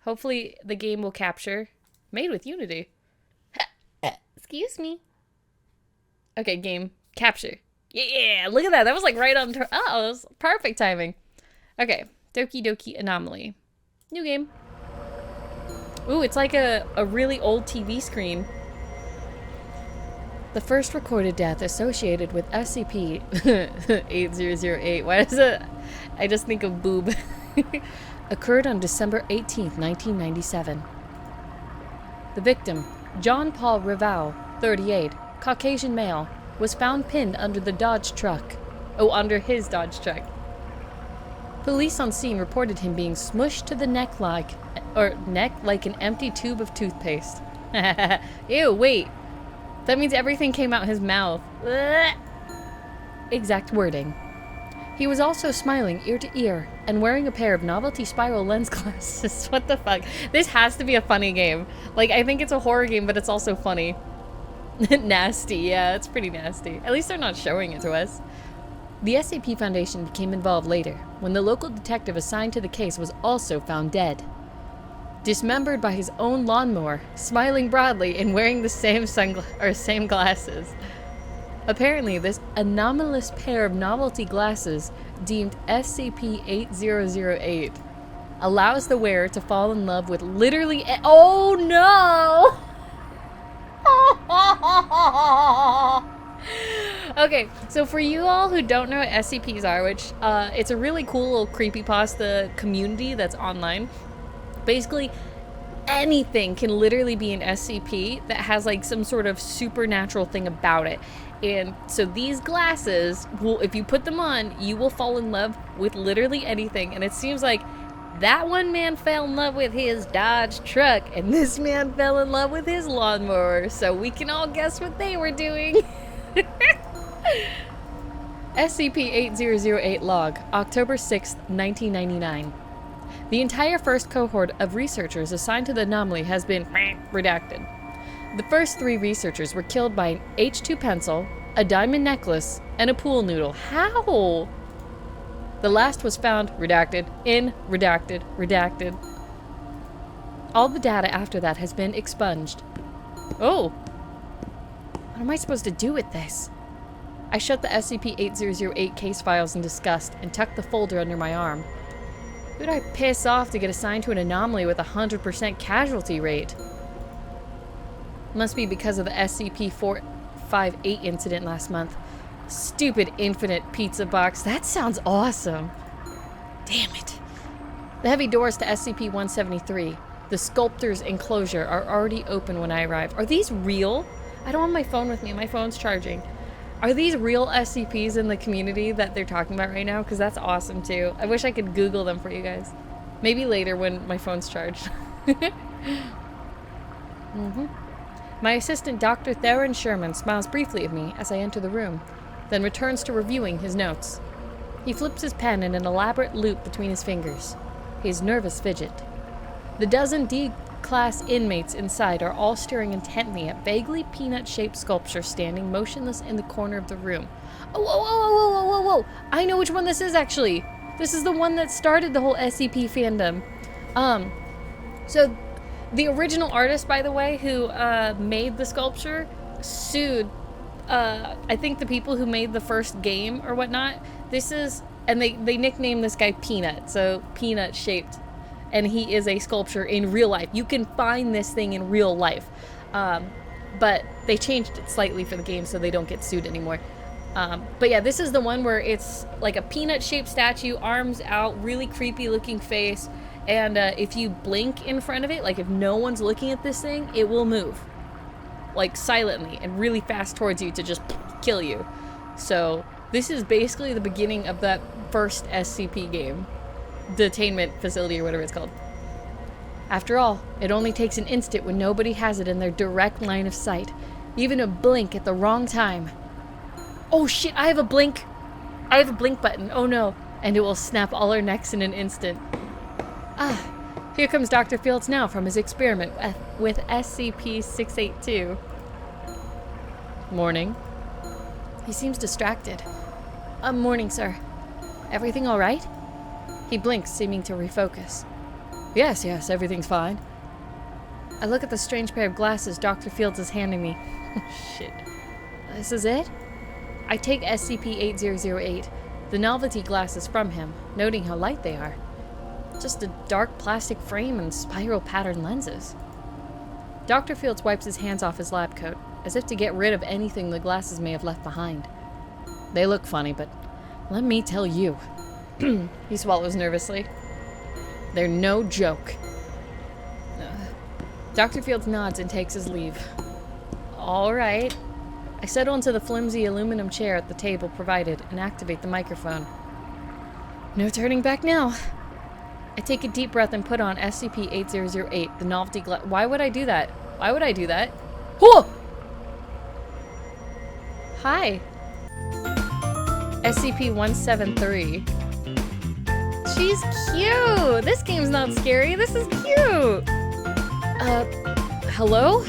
Hopefully the game will capture. Made with Unity. Excuse me. Okay, game. Capture. Yeah, look at that. That was like right on. Oh, that was perfect timing. Okay, Doki Doki Anomaly. New game. Ooh, it's like a really old TV screen. The first recorded death associated with SCP-8008. Why does it? I just think of boob. Occurred on December 18th, 1997. The victim, John Paul Rivau, 38, Caucasian male, was found pinned under the Dodge truck. Oh, under his Dodge truck. Police on scene reported him being smushed to the neck like an empty tube of toothpaste. Ew, wait. That means everything came out his mouth. Ugh. Exact wording. He was also smiling ear to ear and wearing a pair of novelty spiral lens glasses. What the fuck? This has to be a funny game. Like, I think it's a horror game, but it's also funny. Nasty, yeah, it's pretty nasty. At least they're not showing it to us. The SCP Foundation became involved later, when the local detective assigned to the case was also found dead. Dismembered by his own lawnmower, smiling broadly and wearing the same glasses. Apparently, this anomalous pair of novelty glasses, deemed SCP-8008, allows the wearer to fall in love with literally oh no! Okay, so for you all who don't know what SCPs are, which it's a really cool little creepypasta community that's online. Basically, anything can literally be an SCP that has like some sort of supernatural thing about it. And so these glasses, will, if you put them on, you will fall in love with literally anything. And it seems like that one man fell in love with his Dodge truck, and this man fell in love with his lawnmower. So we can all guess what they were doing. SCP-8008 log, October 6th, 1999. The entire first cohort of researchers assigned to the anomaly has been redacted. The first 3 researchers were killed by an H2 pencil, a diamond necklace, and a pool noodle. How? The last was found redacted, redacted. All the data after that has been expunged. Oh. What am I supposed to do with this? I shut the SCP-8008 case files in disgust and tucked the folder under my arm. Who'd I piss off to get assigned to an anomaly with a 100% casualty rate? Must be because of the SCP-458 incident last month. Stupid infinite pizza box. That sounds awesome. Damn it. The heavy doors to SCP-173, the sculptor's enclosure, are already open when I arrive. Are these real? I don't have my phone with me. My phone's charging. Are these real SCPs in the community that they're talking about right now? Because that's awesome too. I wish I could Google them for you guys. Maybe later when my phone's charged. My assistant, Dr. Theron Sherman, smiles briefly at me as I enter the room, then returns to reviewing his notes. He flips his pen in an elaborate loop between his fingers. His nervous fidget. The dozen D-class inmates inside are all staring intently at vaguely peanut-shaped sculptures standing motionless in the corner of the room. Oh, I know which one this is, actually. This is the one that started the whole SCP fandom. So the original artist, by the way, who made the sculpture, sued, I think the people who made the first game or whatnot. This is, and they nicknamed this guy Peanut, so peanut-shaped. And he is a sculpture in real life. You can find this thing in real life. But they changed it slightly for the game so they don't get sued anymore. But yeah, this is the one where it's like a peanut-shaped statue, arms out, really creepy-looking face. And if you blink in front of it, like if no one's looking at this thing, it will move. Like silently and really fast towards you to just kill you. So this is basically the beginning of that first SCP game. Detainment facility or whatever it's called. After all, it only takes an instant when nobody has it in their direct line of sight. Even a blink at the wrong time. Oh shit, I have a blink. I have a blink button. Oh no. And it will snap all our necks in an instant. Ah, here comes Dr. Fields now from his experiment with SCP-682. Morning. He seems distracted. Morning, sir. Everything all right? He blinks, seeming to refocus. Yes, everything's fine. I look at the strange pair of glasses Dr. Fields is handing me. Shit. This is it? I take SCP-8008, the novelty glasses from him, noting how light they are. Just a dark plastic frame and spiral pattern lenses. Dr. Fields wipes his hands off his lab coat, as if to get rid of anything the glasses may have left behind. They look funny, but let me tell you. He swallows nervously. They're no joke. Dr. Fields nods and takes his leave. All right. I settle into the flimsy aluminum chair at the table provided and activate the microphone. No turning back now. I take a deep breath and put on SCP-8008, the novelty glass. Why would I do that? Why would I do that? Whoa! Hi. SCP-173. She's cute! This game's not scary. This is cute! Hello?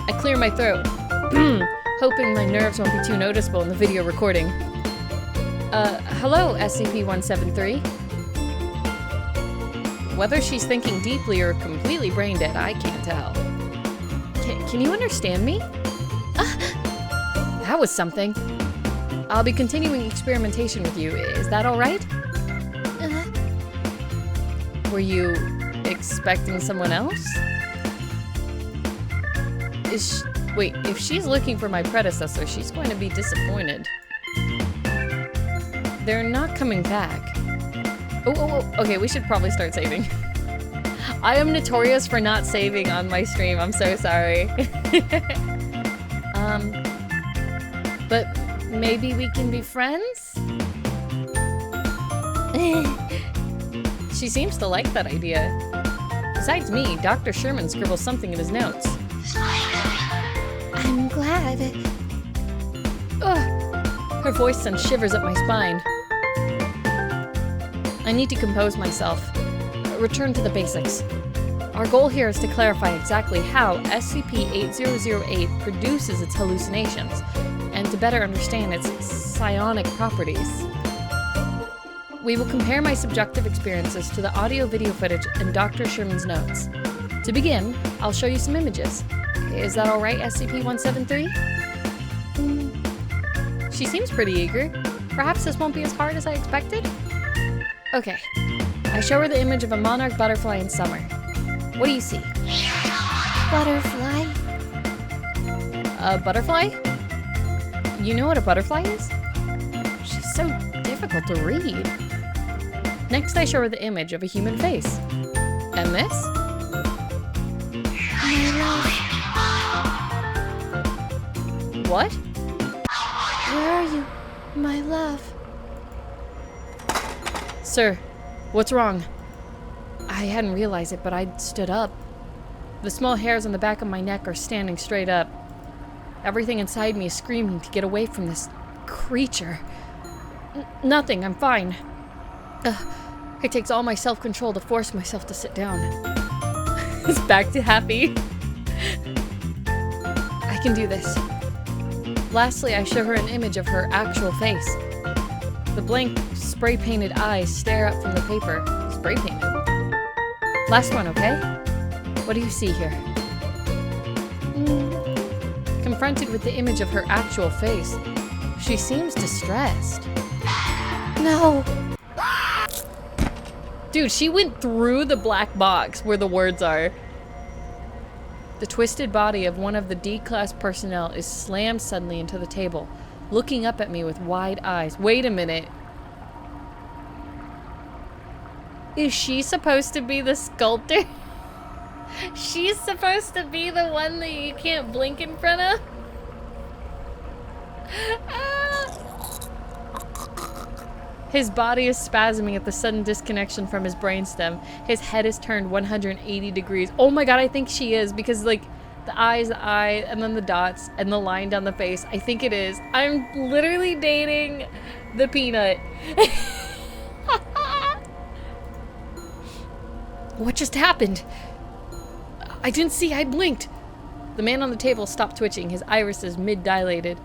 I clear my throat, hoping my nerves won't be too noticeable in the video recording. Hello, SCP-173. Whether she's thinking deeply or completely brain dead, I can't tell. Can you understand me? That was something. I'll be continuing experimentation with you. Is that all right? Were you expecting someone else? Wait, if she's looking for my predecessor, she's going to be disappointed. They're not coming back. Oh, okay, we should probably start saving. I am notorious for not saving on my stream. I'm so sorry. But maybe we can be friends? She seems to like that idea. Besides me, Dr. Sherman scribbles something in his notes. I'm glad. Ugh. Her voice sends shivers up my spine. I need to compose myself. Return to the basics. Our goal here is to clarify exactly how SCP-8008 produces its hallucinations, and to better understand its psionic properties. We will compare my subjective experiences to the audio-video footage and Dr. Sherman's notes. To begin, I'll show you some images. Is that alright, SCP-173? She seems pretty eager. Perhaps this won't be as hard as I expected? Okay. I show her the image of a monarch butterfly in summer. What do you see? Butterfly? A butterfly? You know what a butterfly is? She's so difficult to read. Next, I show her the image of a human face. And this? What? Where are you, my love? Sir, what's wrong? I hadn't realized it, but I stood up. The small hairs on the back of my neck are standing straight up. Everything inside me is screaming to get away from this creature. Nothing, I'm fine. It takes all my self-control to force myself to sit down. It's back to happy. I can do this. Lastly, I show her an image of her actual face. The blank, spray-painted eyes stare up from the paper. Spray-painted. Last one, okay? What do you see here? Confronted with the image of her actual face, she seems distressed. No! Dude, she went through the black box where the words are. The twisted body of one of the D-class personnel is slammed suddenly into the table, looking up at me with wide eyes. Wait a minute. Is she supposed to be the sculptor? She's supposed to be the one that you can't blink in front of? His body is spasming at the sudden disconnection from his brainstem. His head is turned 180 degrees. Oh my god, I think she is, because like the eye, and then the dots, and the line down the face. I think it is. I'm literally dating the peanut. What just happened? I didn't see, I blinked. The man on the table stopped twitching, his irises mid-dilated.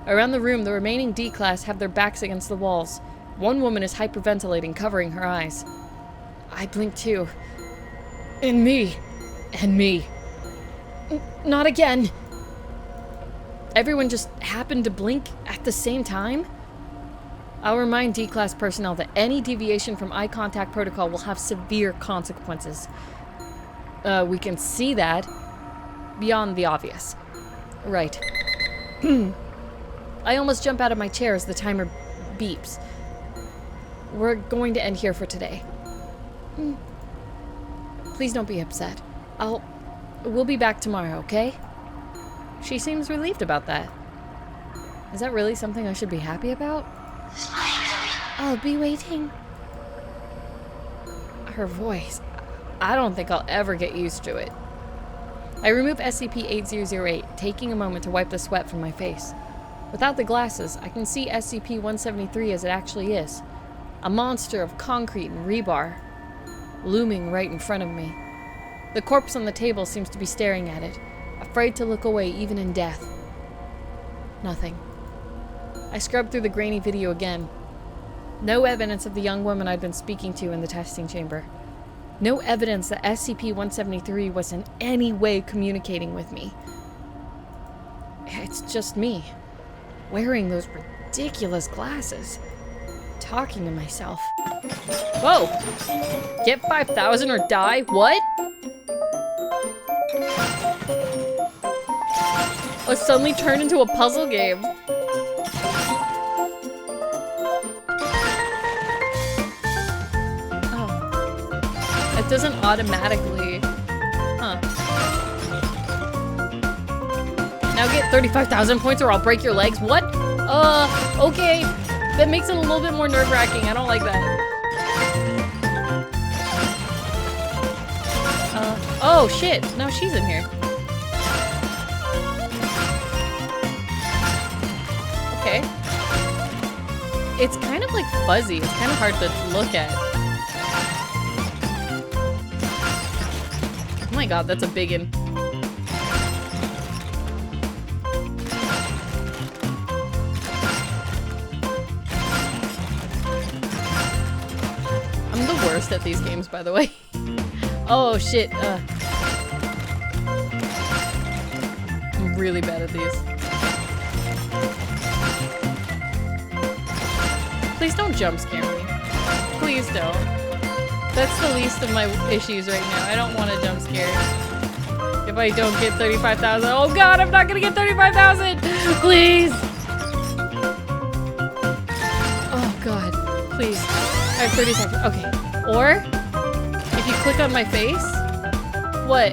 Around the room, the remaining D-class have their backs against the walls. One woman is hyperventilating, covering her eyes. I blinked too. And me. And me. Not again. Everyone just happened to blink at the same time? I'll remind D-Class personnel that any deviation from eye contact protocol will have severe consequences. We can see that beyond the obvious. Right. I almost jump out of my chair as the timer beeps. We're going to end here for today. Please don't be upset. We'll be back tomorrow, okay? She seems relieved about that. Is that really something I should be happy about? I'll be waiting. Her voice. I don't think I'll ever get used to it. I remove SCP-8008, taking a moment to wipe the sweat from my face. Without the glasses, I can see SCP-173 as it actually is. A monster of concrete and rebar, looming right in front of me. The corpse on the table seems to be staring at it, afraid to look away even in death. Nothing. I scrubbed through the grainy video again. No evidence of the young woman I'd been speaking to in the testing chamber. No evidence that SCP-173 was in any way communicating with me. It's just me, wearing those ridiculous glasses, talking to myself. Whoa! Get 5,000 or die? What? It suddenly turned into a puzzle game. Oh. It doesn't automatically... Huh. Now get 35,000 points or I'll break your legs. What? Okay. That makes it a little bit more nerve-wracking. I don't like that. Oh shit. No, she's in here. Okay. It's kind of like fuzzy. It's kind of hard to look at. Oh my god, that's a biggin. I'm the worst at these games, by the way. Oh shit. I'm really bad at these. Please don't jump scare me. Please don't. That's the least of my issues right now. I don't want to jump scare. If I don't get 35,000. Oh god, I'm not gonna get 35,000! Please! Oh god. Please. I have 30 seconds. Okay. Or, if you click on my face. What?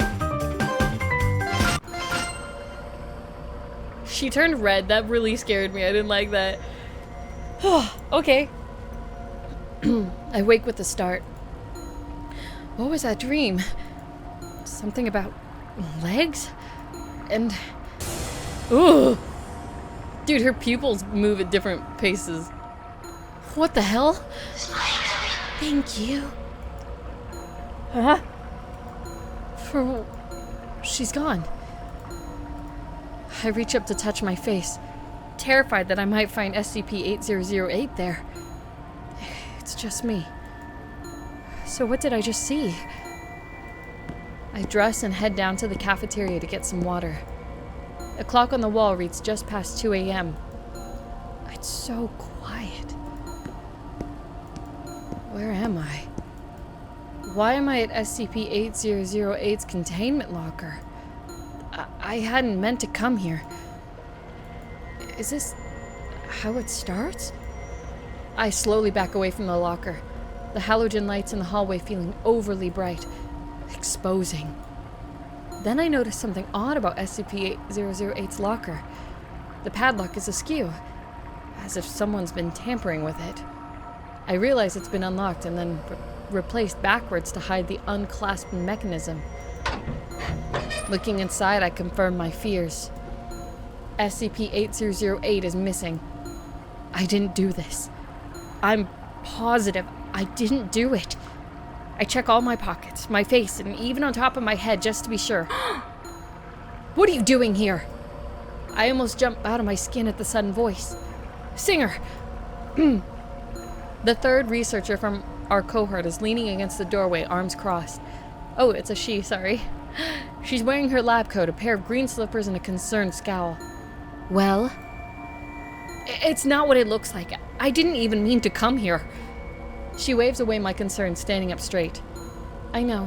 She turned red. That really scared me. I didn't like that. Okay. I wake with a start. What was that dream? Something about legs? And... Ooh! Dude, her pupils move at different paces. What the hell? Thank you. Huh? She's gone. I reach up to touch my face, terrified that I might find SCP-8008 there. It's just me. So what did I just see? I dress and head down to the cafeteria to get some water. The clock on the wall reads just past 2 a.m. It's so quiet. Where am I? Why am I at SCP-8008's containment locker? I hadn't meant to come here. Is this how it starts? I slowly back away from the locker, the halogen lights in the hallway feeling overly bright, exposing. Then I notice something odd about SCP-8008's locker. The padlock is askew, as if someone's been tampering with it. I realize it's been unlocked and then replaced backwards to hide the unclasped mechanism. Looking inside, I confirm my fears. SCP-8008 is missing. I didn't do this. I'm positive I didn't do it. I check all my pockets, my face, and even on top of my head just to be sure. What are you doing here? I almost jump out of my skin at the sudden voice. Singer! The third researcher from our cohort is leaning against the doorway, arms crossed. Oh, it's a she, sorry. She's wearing her lab coat, a pair of green slippers, and a concerned scowl. Well? It's not what it looks like. I didn't even mean to come here. She waves away my concern, standing up straight. I know.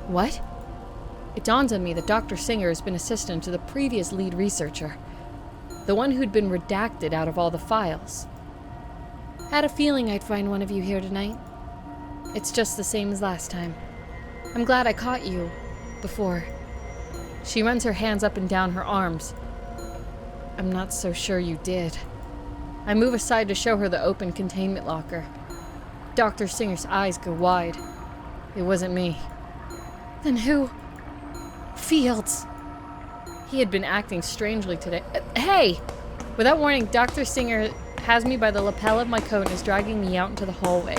What? It dawns on me that Dr. Singer has been assistant to the previous lead researcher. The one who'd been redacted out of all the files. Had a feeling I'd find one of you here tonight. It's just the same as last time. I'm glad I caught you before. She runs her hands up and down her arms. I'm not so sure you did. I move aside to show her the open containment locker. Dr. Singer's eyes go wide. It wasn't me. Then who? Fields. He had been acting strangely today. Hey! Without warning, Dr. Singer has me by the lapel of my coat and is dragging me out into the hallway.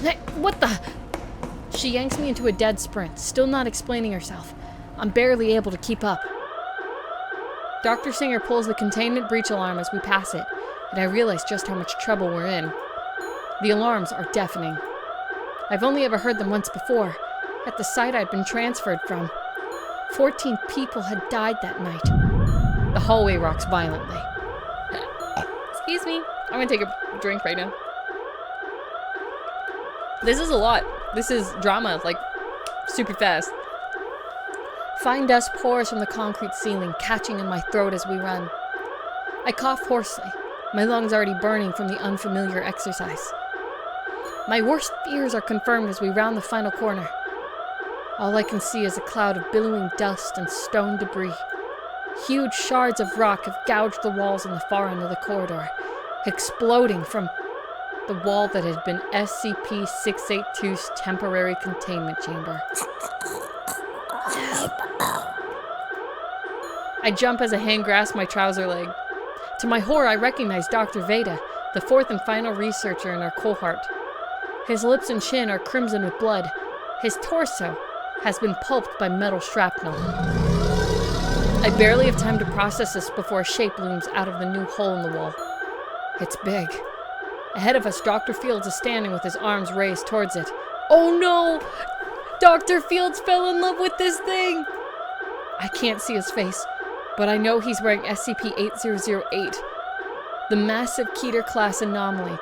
Hey, what the? She yanks me into a dead sprint, still not explaining herself. I'm barely able to keep up. Dr. Singer pulls the containment breach alarm as we pass it, and I realize just how much trouble we're in. The alarms are deafening. I've only ever heard them once before, at the site I'd been transferred from. 14 people had died that night. The hallway rocks violently. Excuse me. I'm gonna take a drink right now. This is a lot. This is drama, like, super fast. Fine dust pours from the concrete ceiling, catching in my throat as we run. I cough hoarsely, my lungs already burning from the unfamiliar exercise. My worst fears are confirmed as we round the final corner. All I can see is a cloud of billowing dust and stone debris. Huge shards of rock have gouged the walls on the far end of the corridor, exploding from the wall that had been SCP-682's temporary containment chamber. I jump as a hand grasps my trouser leg. To my horror, I recognize Dr. Veda, the fourth and final researcher in our cohort. His lips and chin are crimson with blood. His torso has been pulped by metal shrapnel. I barely have time to process this before a shape looms out of the new hole in the wall. It's big. Ahead of us, Dr. Fields is standing with his arms raised towards it. Oh no! Dr. Fields fell in love with this thing! I can't see his face, but I know he's wearing SCP-8008. The massive Keter-class anomaly,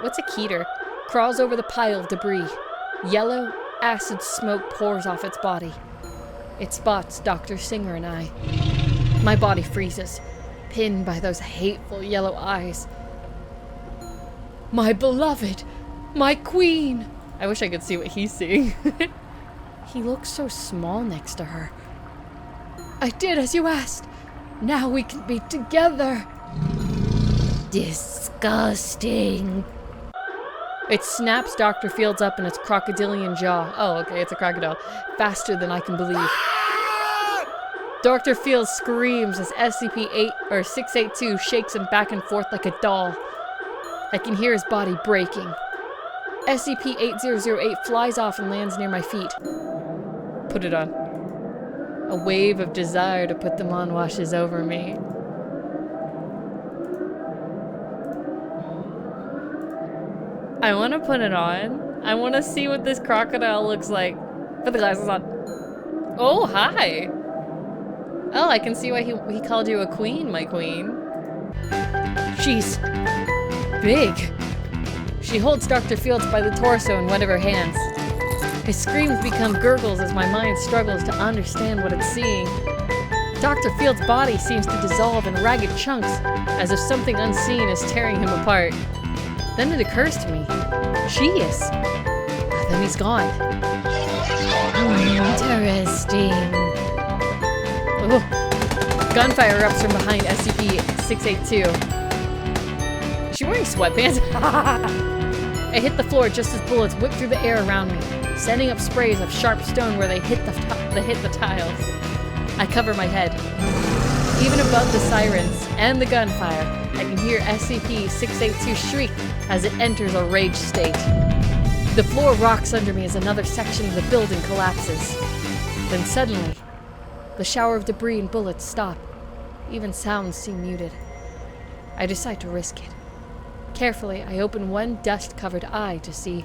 what's a Keter, crawls over the pile of debris. Yellow, acid smoke pours off its body. It spots Dr. Singer and I. My body freezes, pinned by those hateful yellow eyes. My beloved! My queen! I wish I could see what he's seeing. He looks so small next to her. I did as you asked. Now we can be together. Disgusting. It snaps Dr. Fields up in its crocodilian jaw. Oh, okay, it's a crocodile. Faster than I can believe. Dr. Fields screams as SCP-682 shakes him back and forth like a doll. I can hear his body breaking. SCP-8008 flies off and lands near my feet. Put it on. A wave of desire to put them on washes over me. I want to put it on. I want to see what this crocodile looks like. Put the glasses on. Oh, hi. Oh, I can see why he called you a queen, my queen. She's big. She holds Dr. Fields by the torso in one of her hands. His screams become gurgles as my mind struggles to understand what it's seeing. Dr. Fields' body seems to dissolve in ragged chunks, as if something unseen is tearing him apart. Then it occurs to me, she is. Then he's gone. Interesting. Oh. Gunfire erupts from behind SCP-682. Is she wearing sweatpants? I hit the floor just as bullets whip through the air around me, sending up sprays of sharp stone where they hit the tiles. I cover my head. Even above the sirens and the gunfire, I can hear SCP-682 shriek as it enters a rage state. The floor rocks under me as another section of the building collapses. Then suddenly, the shower of debris and bullets stop. Even sounds seem muted. I decide to risk it. Carefully, I open one dust-covered eye to see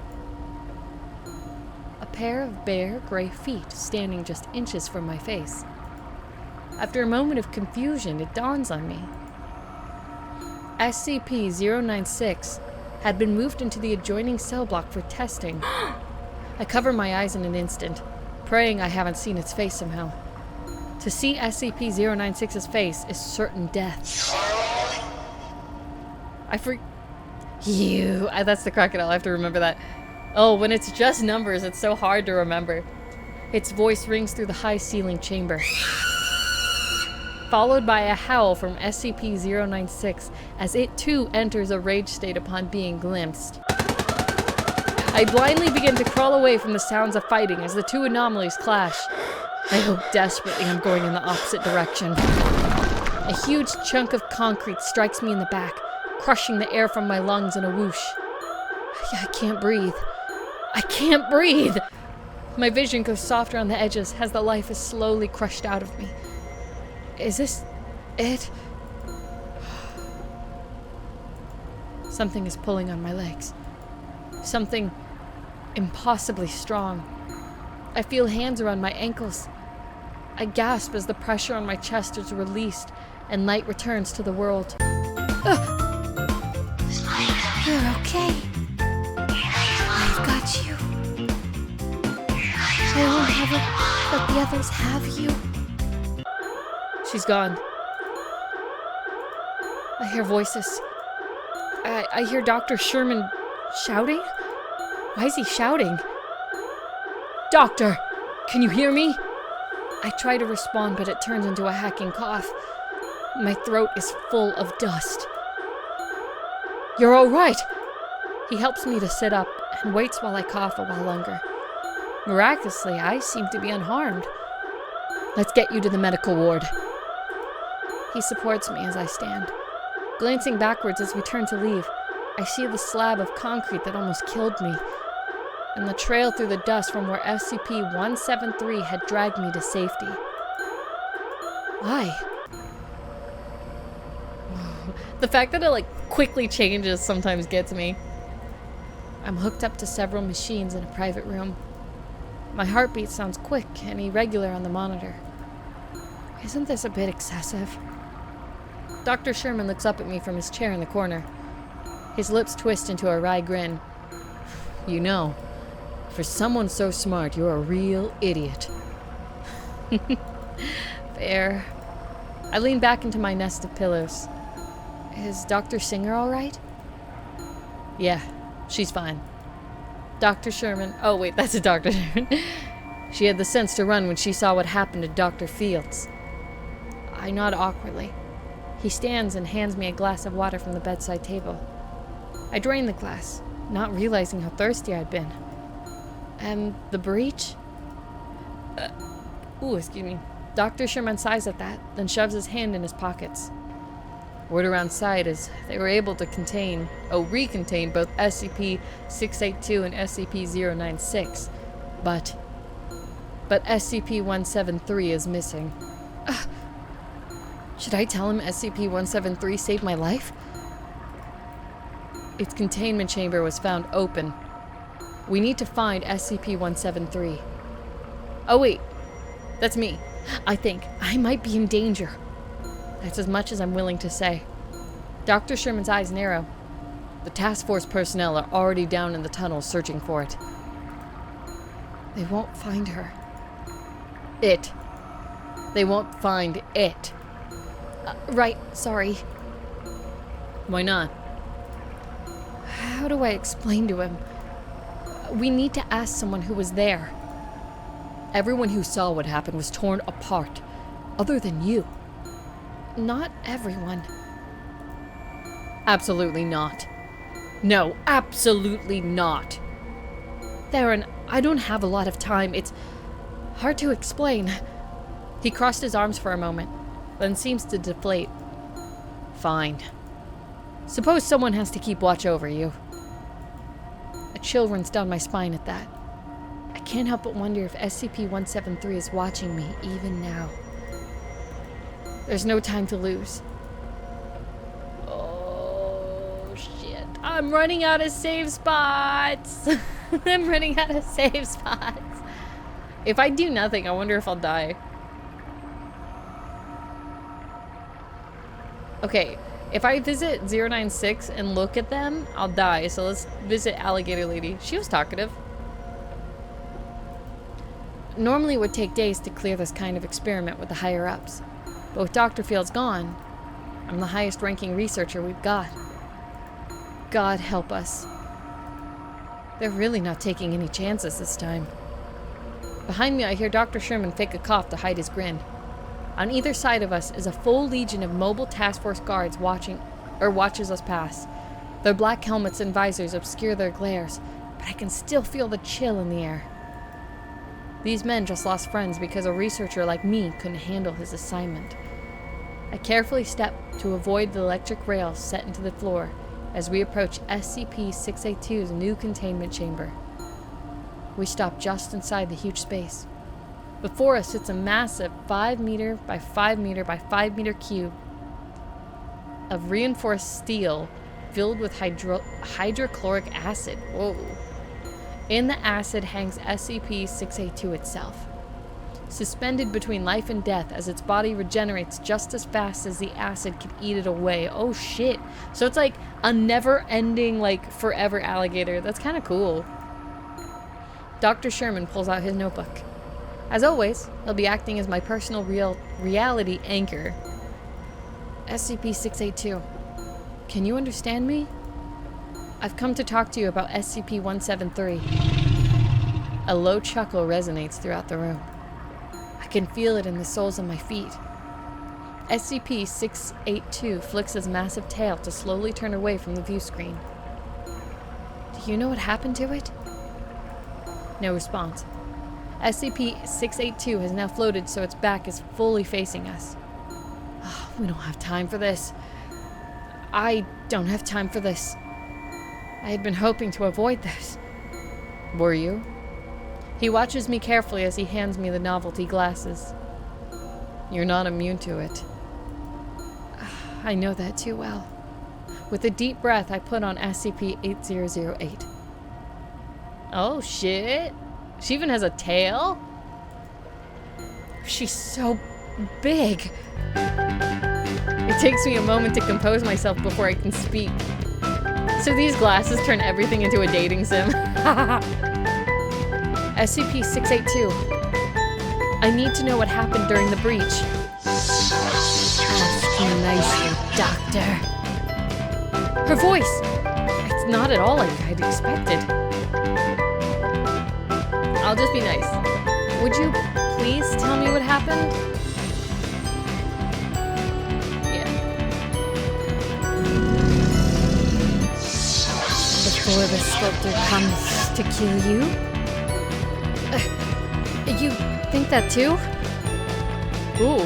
pair of bare, gray feet standing just inches from my face. After a moment of confusion, it dawns on me. SCP-096 had been moved into the adjoining cell block for testing. I cover my eyes in an instant, praying I haven't seen its face somehow. To see SCP-096's face is certain death. That's the crocodile, I have to remember that. Oh, when it's just numbers, it's so hard to remember. Its voice rings through the high-ceiling chamber, followed by a howl from SCP-096 as it too enters a rage state upon being glimpsed. I blindly begin to crawl away from the sounds of fighting as the two anomalies clash. I hope desperately I'm going in the opposite direction. A huge chunk of concrete strikes me in the back, crushing the air from my lungs in a whoosh. I can't breathe. I can't breathe! My vision goes softer on the edges as the life is slowly crushed out of me. Is this it? Something is pulling on my legs. Something impossibly strong. I feel hands around my ankles. I gasp as the pressure on my chest is released and light returns to the world. You're okay. I've got you. I won't let the others have you. She's gone. I hear voices. I hear Dr. Sherman shouting? Why is he shouting? Doctor, can you hear me? I try to respond, but it turns into a hacking cough. My throat is full of dust. You're all right. He helps me to sit up and waits while I cough a while longer. Miraculously, I seem to be unharmed. Let's get you to the medical ward. He supports me as I stand. Glancing backwards as we turn to leave, I see the slab of concrete that almost killed me, and the trail through the dust from where SCP-173 had dragged me to safety. Why? The fact that it quickly changes sometimes gets me. I'm hooked up to several machines in a private room. My heartbeat sounds quick and irregular on the monitor. Isn't this a bit excessive? Dr. Sherman looks up at me from his chair in the corner. His lips twist into a wry grin. You know, for someone so smart, you're a real idiot. Fair. I lean back into my nest of pillows. Is Dr. Singer all right? Yeah, she's fine. Dr. Sherman... Oh, wait, that's a Dr. Sherman. She had the sense to run when she saw what happened to Dr. Fields. I nod awkwardly. He stands and hands me a glass of water from the bedside table. I drain the glass, not realizing how thirsty I'd been. And the breach? Excuse me. Dr. Sherman sighs at that, then shoves his hand in his pockets. Word around site is they were able to recontain both SCP-682 and SCP-096, but SCP-173 is missing. Should I tell him SCP-173 saved my life? Its containment chamber was found open. We need to find SCP-173. Oh wait, that's me. I think I might be in danger. That's as much as I'm willing to say. Dr. Sherman's eyes narrow. The task force personnel are already down in the tunnel searching for it. They won't find her. They won't find it. Right, sorry. Why not? How do I explain to him? We need to ask someone who was there. Everyone who saw what happened was torn apart, other than you. Not everyone. Absolutely not. No, absolutely not. Theron, I don't have a lot of time. It's hard to explain. He crossed his arms for a moment, then seems to deflate. Fine. Suppose someone has to keep watch over you. A chill runs down my spine at that. I can't help but wonder if SCP-173 is watching me even now. There's no time to lose. Oh, shit. I'm running out of save spots. I'm running out of save spots. If I do nothing, I wonder if I'll die. Okay, if I visit 096 and look at them, I'll die. So let's visit Alligator Lady. She was talkative. Normally it would take days to clear this kind of experiment with the higher-ups. But with Dr. Fields gone, I'm the highest-ranking researcher we've got. God help us. They're really not taking any chances this time. Behind me, I hear Dr. Sherman fake a cough to hide his grin. On either side of us is a full legion of mobile task force guards watches us pass. Their black helmets and visors obscure their glares, but I can still feel the chill in the air. These men just lost friends because a researcher like me couldn't handle his assignment. I carefully step to avoid the electric rails set into the floor as we approach SCP-682's new containment chamber. We stop just inside the huge space. Before us sits a massive 5 meter by 5 meter by 5 meter cube of reinforced steel filled with hydrochloric acid. Whoa. In the acid hangs SCP-682 itself, suspended between life and death as its body regenerates just as fast as the acid can eat it away. Oh shit. So it's like a never-ending, like, forever alligator. That's kind of cool. Dr. Sherman pulls out his notebook. As always, he'll be acting as my personal reality anchor. SCP-682. Can you understand me? I've come to talk to you about SCP-173. A low chuckle resonates throughout the room. I can feel it in the soles of my feet. SCP-682 flicks his massive tail to slowly turn away from the view screen. Do you know what happened to it? No response. SCP-682 has now floated so its back is fully facing us. Oh, we don't have time for this. I don't have time for this. I had been hoping to avoid this. Were you? He watches me carefully as he hands me the novelty glasses. You're not immune to it. I know that too well. With a deep breath, I put on SCP-8008. Oh shit. She even has a tail? She's so big. It takes me a moment to compose myself before I can speak. So these glasses turn everything into a dating sim. SCP-682. I need to know what happened during the breach. Ask me nicely, Doctor. Her voice! It's not at all like I'd expected. I'll just be nice. Would you please tell me what happened? Yeah. Before the sculptor comes to kill you? You think that too? Ooh.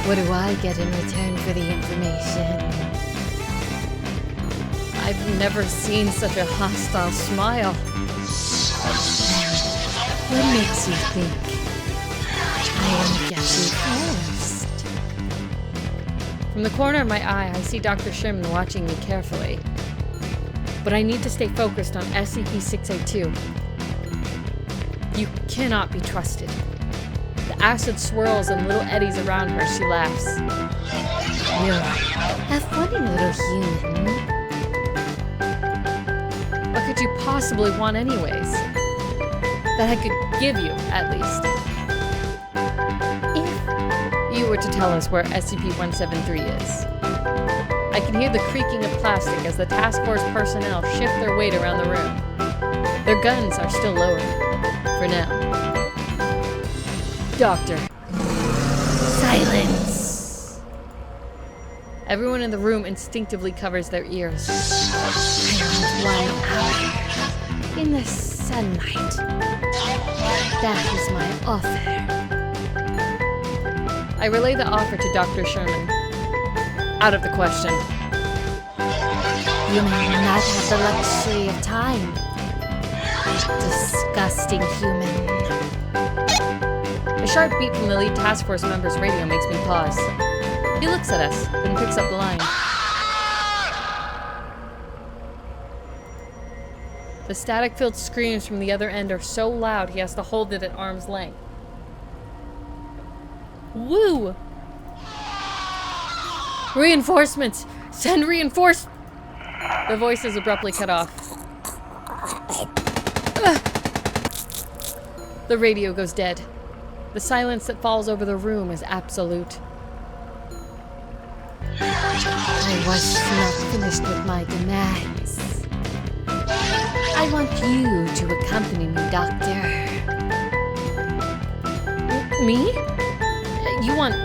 What do I get in return for the information? I've never seen such a hostile smile. What makes you think I want to get you first? From the corner of my eye, I see Dr. Sherman watching me carefully. But I need to stay focused on SCP-682. You cannot be trusted. The acid swirls in little eddies around her as she laughs. You're a funny little human. What could you possibly want anyways? That I could give you, at least. If you were to tell us where SCP-173 is. I can hear the creaking of plastic as the task force personnel shift their weight around the room. Their guns are still lowered. For now. Doctor. Silence! Everyone in the room instinctively covers their ears. I want 1 hour in the sunlight. That is my offer. I relay the offer to Dr. Sherman. Out of the question. You may not have the luxury of time. Disgusting human. A sharp beat from the lead task force member's radio makes me pause. He looks at us, then picks up the line. The static-filled screams from the other end are so loud he has to hold it at arm's length. Woo! Reinforcements! Send reinforce... The voice is abruptly cut off. The radio goes dead. The silence that falls over the room is absolute. I was not finished with my demands. I want you to accompany me, Doctor. Me? You want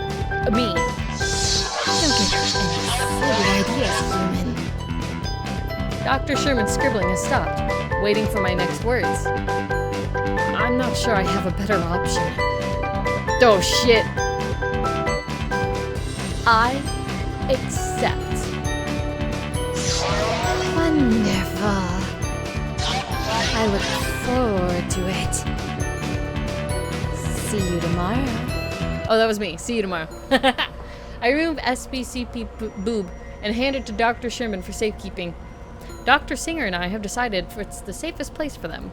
me? Don't get any silly ideas, human. Dr. Sherman's scribbling has stopped, waiting for my next words. I'm not sure I have a better option. Oh shit. I accept. Wonderful. I look forward to it. See you tomorrow. Oh, that was me. See you tomorrow. I remove SBCP boob and hand it to Dr. Sherman for safekeeping. Dr. Singer and I have decided it's the safest place for them.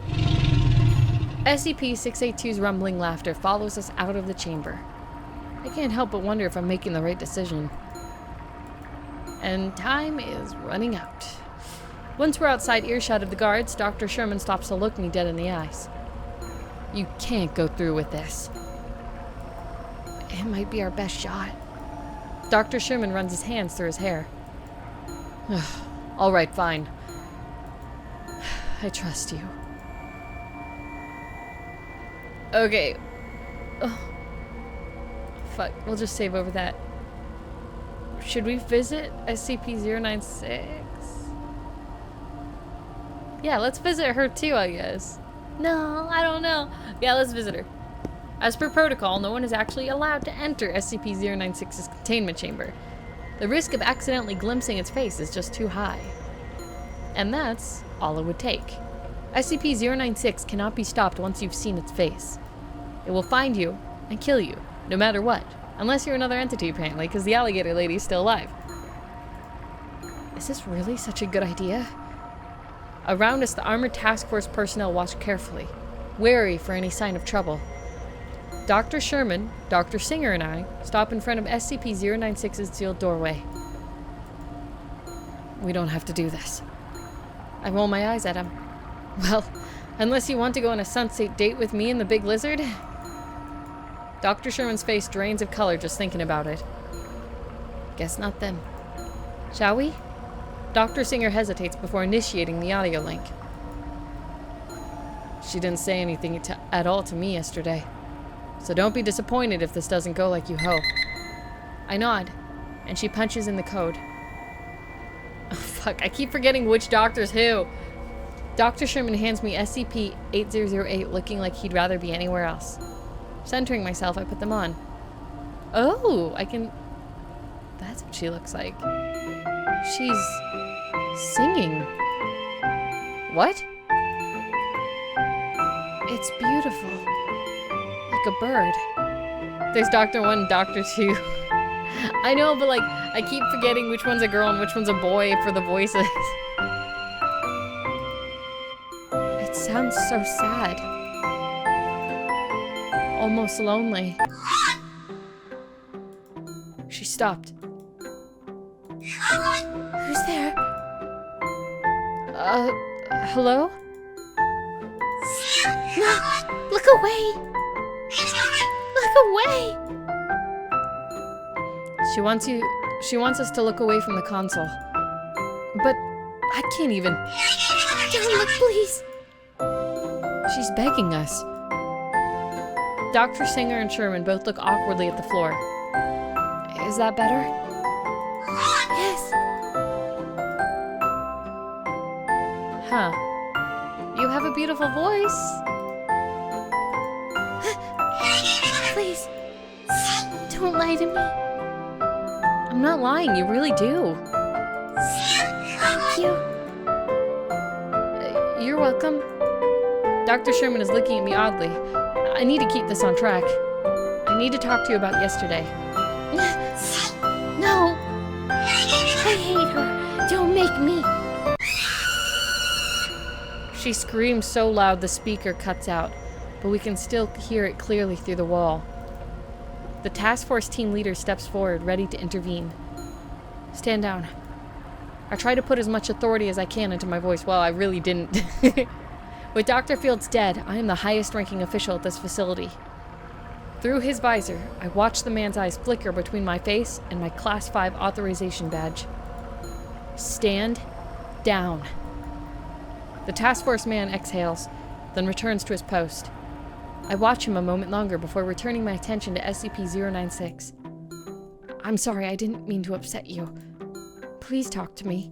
SCP-682's rumbling laughter follows us out of the chamber. I can't help but wonder if I'm making the right decision. And time is running out. Once we're outside earshot of the guards, Dr. Sherman stops to look me dead in the eyes. You can't go through with this. It might be our best shot. Dr. Sherman runs his hands through his hair. All right, fine. I trust you. Okay. Oh. Fuck, we'll just save over that. Should we visit SCP-096? Yeah, let's visit her too, I guess. No, I don't know. Yeah, let's visit her. As per protocol, no one is actually allowed to enter SCP-096's containment chamber. The risk of accidentally glimpsing its face is just too high. And that's all it would take. SCP-096 cannot be stopped once you've seen its face. It will find you and kill you, no matter what. Unless you're another entity, apparently, because the alligator lady is still alive. Is this really such a good idea? Around us, the Armored Task Force personnel watch carefully, wary for any sign of trouble. Dr. Sherman, Dr. Singer, and I stop in front of SCP-096's sealed doorway. We don't have to do this. I roll my eyes at him. Well, unless you want to go on a sunset date with me and the big lizard? Dr. Sherman's face drains of color just thinking about it. Guess not then. Shall we? Dr. Singer hesitates before initiating the audio link. She didn't say anything at all to me yesterday. So don't be disappointed if this doesn't go like you hope. I nod, and she punches in the code. Oh, fuck, I keep forgetting which doctor's who. Dr. Sherman hands me SCP-8008 looking like he'd rather be anywhere else. Centering myself, I put them on. Oh, I can... That's what she looks like. She's... singing. What? It's beautiful. Like a bird. There's Dr. 1 and Dr. 2. I know, but like, I keep forgetting which one's a girl and which one's a boy for the voices. It sounds so sad. Almost lonely. She stopped. Who's there? Hello? No! Look away! Look away! She wants us to look away from the console. But I can't even. Don't look, please! She's begging us. Dr. Singer and Sherman both look awkwardly at the floor. Is that better? Yes! Huh. You have a beautiful voice. Please, don't lie to me. I'm not lying, you really do. Thank you. You're welcome. Dr. Sherman is looking at me oddly. I need to keep this on track. I need to talk to you about yesterday. No! I hate her. Don't make me. She screams so loud the speaker cuts out, but we can still hear it clearly through the wall. The task force team leader steps forward, ready to intervene. Stand down. I try to put as much authority as I can into my voice. Well, I really didn't. With Dr. Fields dead, I am the highest-ranking official at this facility. Through his visor, I watch the man's eyes flicker between my face and my Class 5 authorization badge. Stand down. The task force man exhales, then returns to his post. I watch him a moment longer before returning my attention to SCP-096. I'm sorry, I didn't mean to upset you. Please talk to me.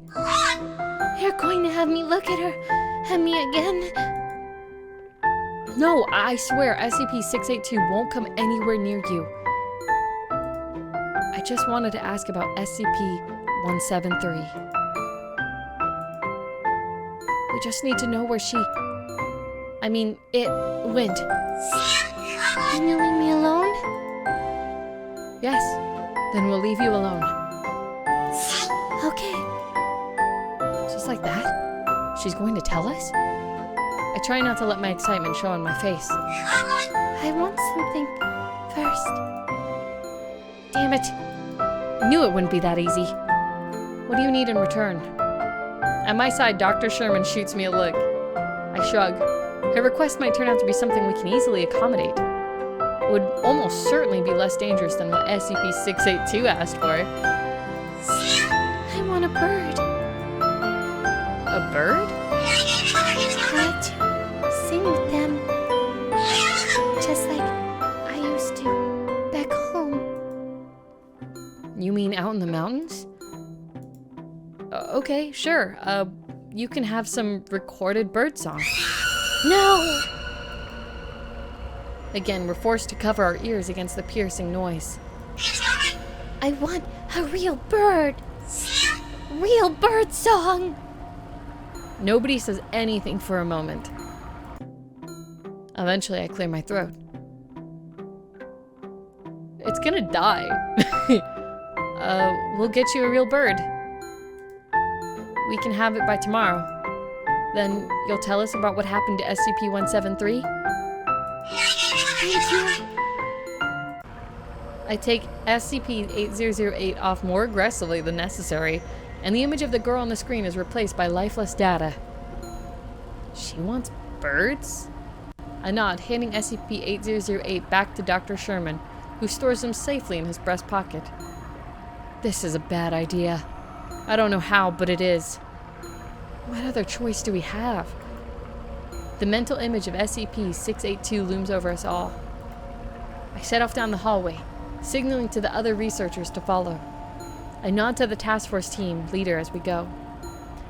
You're going to have me look at her? At me again? No, I swear SCP-682 won't come anywhere near you. I just wanted to ask about SCP-173. We just need to know where it went. Can you leave me alone? Yes, then we'll leave you alone. Okay. Just like that? She's going to tell us? I try not to let my excitement show on my face. I want something first. Damn it. I knew it wouldn't be that easy. What do you need in return? At my side, Dr. Sherman shoots me a look. I shrug. Her request might turn out to be something we can easily accommodate. It would almost certainly be less dangerous than what SCP-682 asked for. I want a bird. A bird? Try to sing with them. Just like I used to back home. You mean out in the mountains? Okay, sure. You can have some recorded bird song. No! Again, we're forced to cover our ears against the piercing noise. I want a real bird. Real bird song. Nobody says anything for a moment. Eventually, I clear my throat. It's gonna die. We'll get you a real bird. We can have it by tomorrow. Then you'll tell us about what happened to SCP-173? Thank you. I take SCP-8008 off more aggressively than necessary, and the image of the girl on the screen is replaced by lifeless data. She wants birds? I nod, handing SCP-8008 back to Dr. Sherman, who stores them safely in his breast pocket. This is a bad idea. I don't know how, but it is. What other choice do we have? The mental image of SCP-682 looms over us all. I set off down the hallway, signaling to the other researchers to follow. I nod to the task force team leader as we go.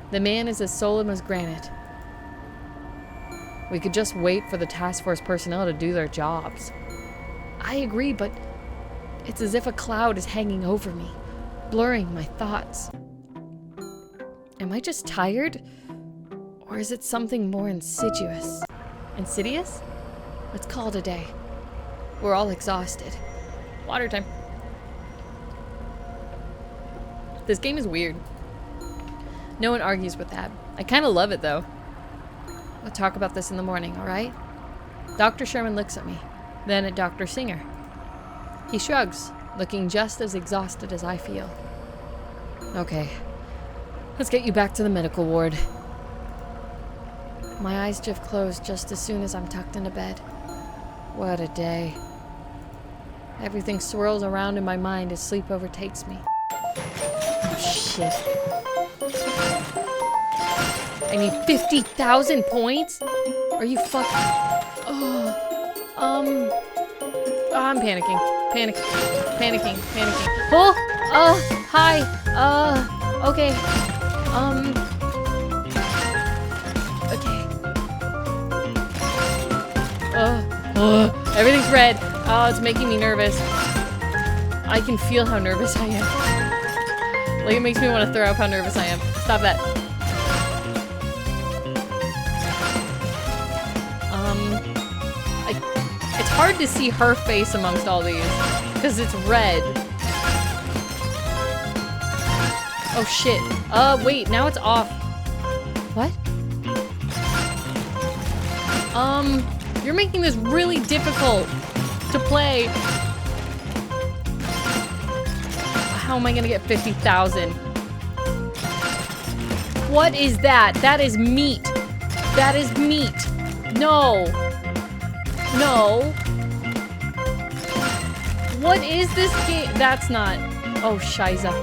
The man is as solemn as granite. We could just wait for the task force personnel to do their jobs. I agree, but it's as if a cloud is hanging over me, blurring my thoughts. Am I just tired? Or is it something more insidious? Insidious? Let's call it a day. We're all exhausted. Water time. This game is weird. No one argues with that. I kind of love it, though. We'll talk about this in the morning, alright? Dr. Sherman looks at me, then at Dr. Singer. He shrugs, looking just as exhausted as I feel. Okay. Let's get you back to the medical ward. My eyes drift closed just as soon as I'm tucked into bed. What a day. Everything swirls around in my mind as sleep overtakes me. Oh, shit. I need 50,000 points? Are you fucking... I'm panicking. Panicking. Oh! Hi! Okay. Okay. Everything's red. Oh, it's making me nervous. I can feel how nervous I am. Like, it makes me want to throw up how nervous I am. Stop that. It's hard to see her face amongst all these, because it's red. Oh shit. Wait, now it's off. What? You're making this really difficult to play. How am I gonna get 50,000? What is that? That is meat. That is meat. No. No. What is this game? That's not. Oh, Shiza.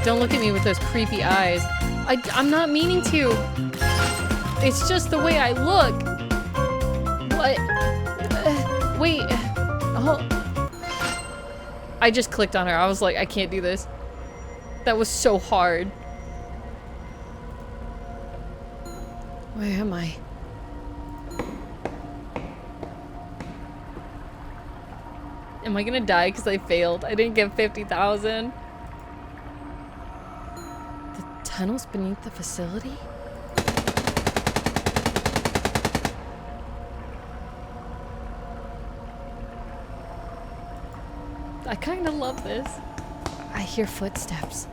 Don't look at me with those creepy eyes. I'm not meaning to. It's just the way I look. What? Wait. Oh. I just clicked on her. I was like, I can't do this. That was so hard. Where am I? Am I gonna die because I failed? I didn't get 50,000. The tunnels beneath the facility? I kind of love this. I hear footsteps.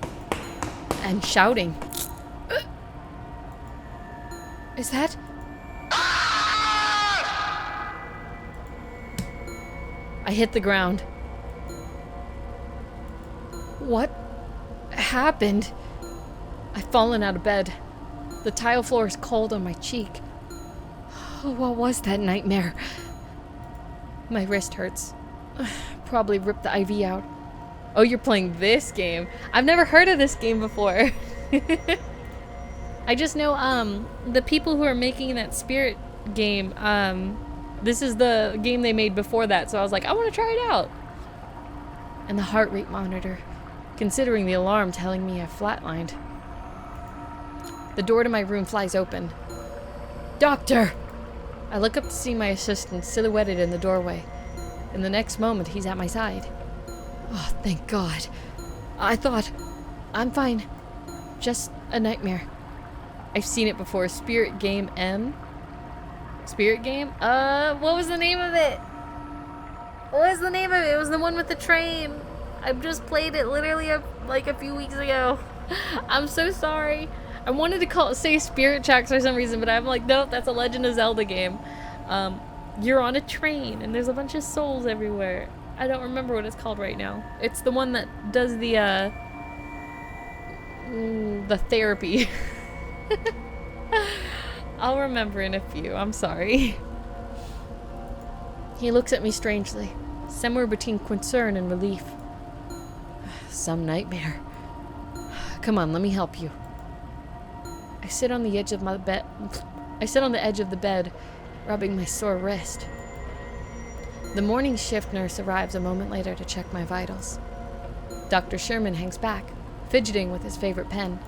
And shouting. Is that? I hit the ground. What happened? I've fallen out of bed. The tile floor is cold on my cheek. What was that nightmare? My wrist hurts. Probably ripped the IV out. Oh, you're playing this game. I've never heard of this game before. I just know the people who are making that Spirit game, this is the game they made before that, so I was like, I want to try it out. And the heart rate monitor, considering the alarm telling me I flatlined. The door to my room flies open. Doctor! I look up to see my assistant silhouetted in the doorway. In the next moment, he's at my side. Oh, thank God. I thought, I'm fine. Just a nightmare. I've seen it before. Spirit Game M? Spirit Game? What was the name of it? What was the name of it? It was the one with the train. I just played it literally like a few weeks ago. I'm so sorry. I wanted to say Spirit Tracks for some reason, but I'm like, nope, that's a Legend of Zelda game. You're on a train and there's a bunch of souls everywhere. I don't remember what it's called right now. It's the one that does the therapy. I'll remember in a few. I'm sorry. He looks at me strangely, somewhere between concern and relief. Some nightmare. Come on, let me help you. I sit on the edge of the bed, rubbing my sore wrist. The morning shift nurse arrives a moment later to check my vitals. Dr. Sherman hangs back, fidgeting with his favorite pen.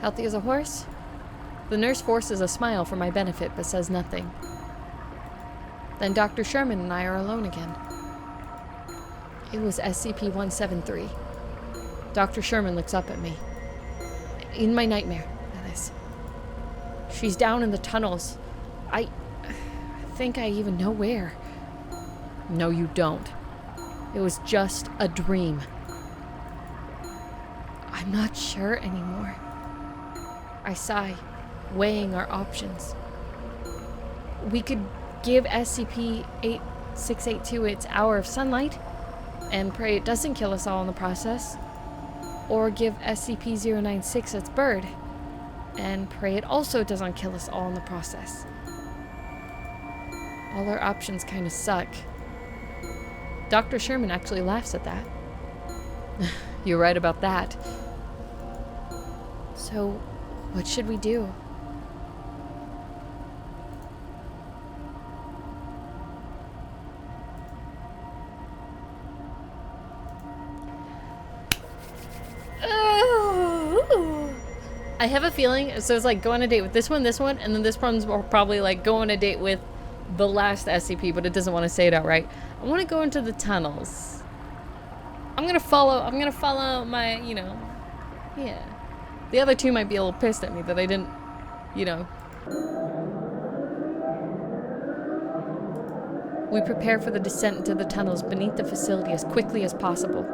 Healthy as a horse? The nurse forces a smile for my benefit, but says nothing. Then Dr. Sherman and I are alone again. It was SCP-173. Dr. Sherman looks up at me. In my nightmare, that is. She's down in the tunnels. I think I even know where. No, you don't. It was just a dream. I'm not sure anymore. I sigh, weighing our options. We could give SCP-8682 its hour of sunlight and pray it doesn't kill us all in the process. Or give SCP-096 its bird and pray it also doesn't kill us all in the process. All our options kind of suck. Dr. Sherman actually laughs at that. You're right about that. So, what should we do? I have a feeling, so it's like go on a date with this one, and then this one's probably like go on a date with the last SCP, but it doesn't want to say it outright. I want to go into the tunnels. I'm gonna follow my, yeah. The other two might be a little pissed at me that I didn't, We prepare for the descent into the tunnels beneath the facility as quickly as possible.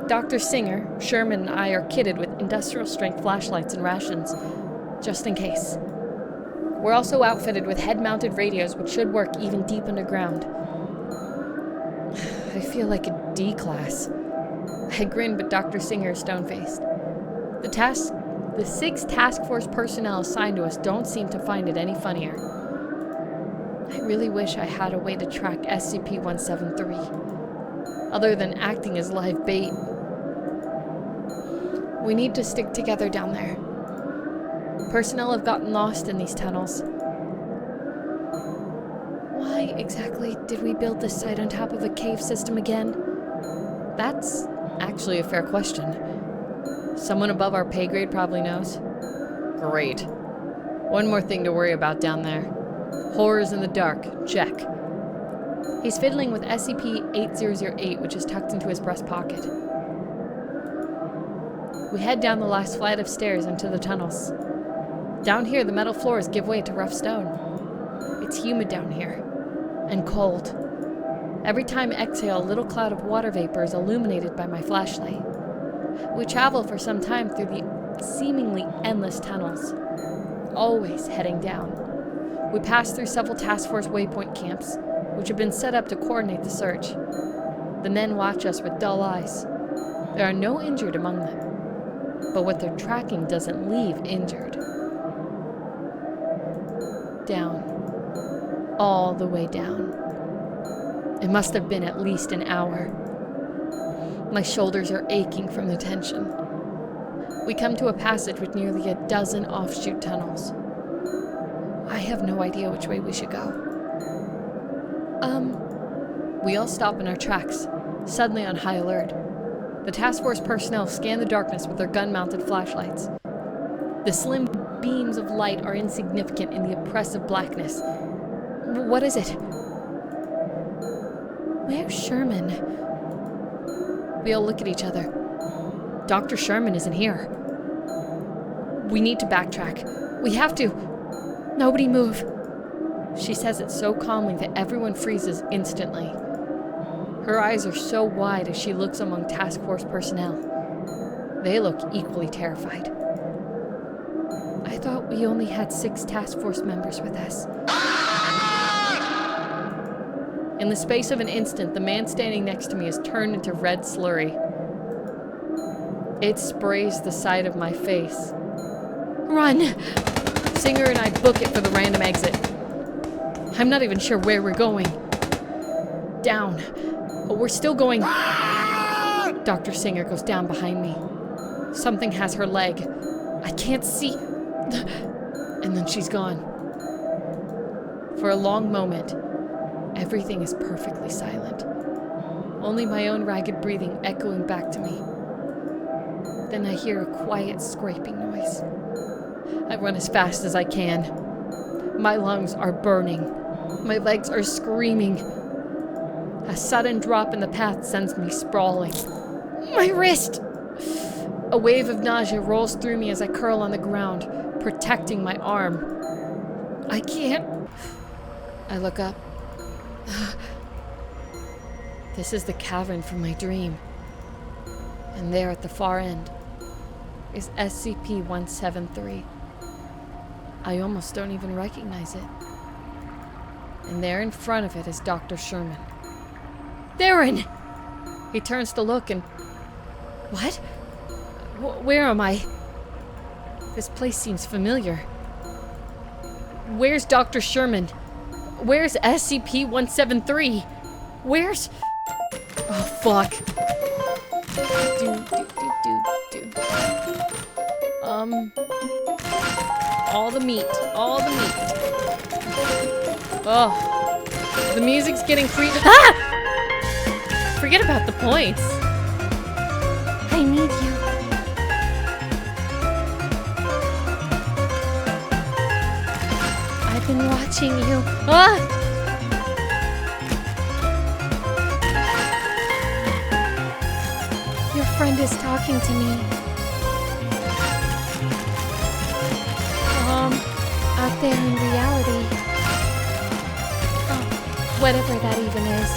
Dr. Singer, Sherman, and I are kitted with industrial-strength flashlights and rations, just in case. We're also outfitted with head-mounted radios, which should work even deep underground. I feel like a D class. I grin, but Dr. Singer is stone-faced. The 6 task force personnel assigned to us don't seem to find it any funnier. I really wish I had a way to track SCP-173, other than acting as live bait. We need to stick together down there. Personnel have gotten lost in these tunnels. Why exactly did we build this site on top of a cave system again? That's actually a fair question. Someone above our pay grade probably knows. Great. One more thing to worry about down there. Horrors in the dark, check. He's fiddling with SCP-8008, which is tucked into his breast pocket. We head down the last flight of stairs into the tunnels. Down here, the metal floors give way to rough stone. It's humid down here, and cold. Every time I exhale, a little cloud of water vapor is illuminated by my flashlight. We travel for some time through the seemingly endless tunnels, always heading down. We pass through several task force waypoint camps, which have been set up to coordinate the search. The men watch us with dull eyes. There are no injured among them, but what they're tracking doesn't leave injured. Down. All the way down. It must have been at least an hour. My shoulders are aching from the tension. We come to a passage with nearly a dozen offshoot tunnels. I have no idea which way we should go. We all stop in our tracks, suddenly on high alert. The task force personnel scan the darkness with their gun-mounted flashlights. The slim beams of light are insignificant in the oppressive blackness. What is it? Where's Sherman? We all look at each other. Dr. Sherman isn't here. We need to backtrack. We have to. Nobody move. She says it so calmly that everyone freezes instantly. Her eyes are so wide as she looks among task force personnel. They look equally terrified. I thought we only had 6 task force members with us. In the space of an instant, the man standing next to me is turned into red slurry. It sprays the side of my face. Run! Singer and I book it for the random exit. I'm not even sure where we're going. Down. But we're still going. Dr. Singer goes down behind me. Something has her leg. I can't see. And then she's gone. For a long moment, everything is perfectly silent. Only my own ragged breathing echoing back to me. Then I hear a quiet scraping noise. I run as fast as I can. My lungs are burning. My legs are screaming. A sudden drop in the path sends me sprawling. My wrist! A wave of nausea rolls through me as I curl on the ground, protecting my arm. I can't. I look up. This is the cavern from my dream. And there at the far end is SCP-173. I almost don't even recognize it. And there in front of it is Dr. Sherman. Theron! He turns to look and... What? Where am I? This place seems familiar. Where's Dr. Sherman? Where's SCP-173? Where's... Oh, fuck. All the meat. All the meat. Oh. The music's getting creepy. Ah! Forget about the points. I need you. I've been watching you. Ah! Your friend is talking to me. Out there in reality. Oh, whatever that even is.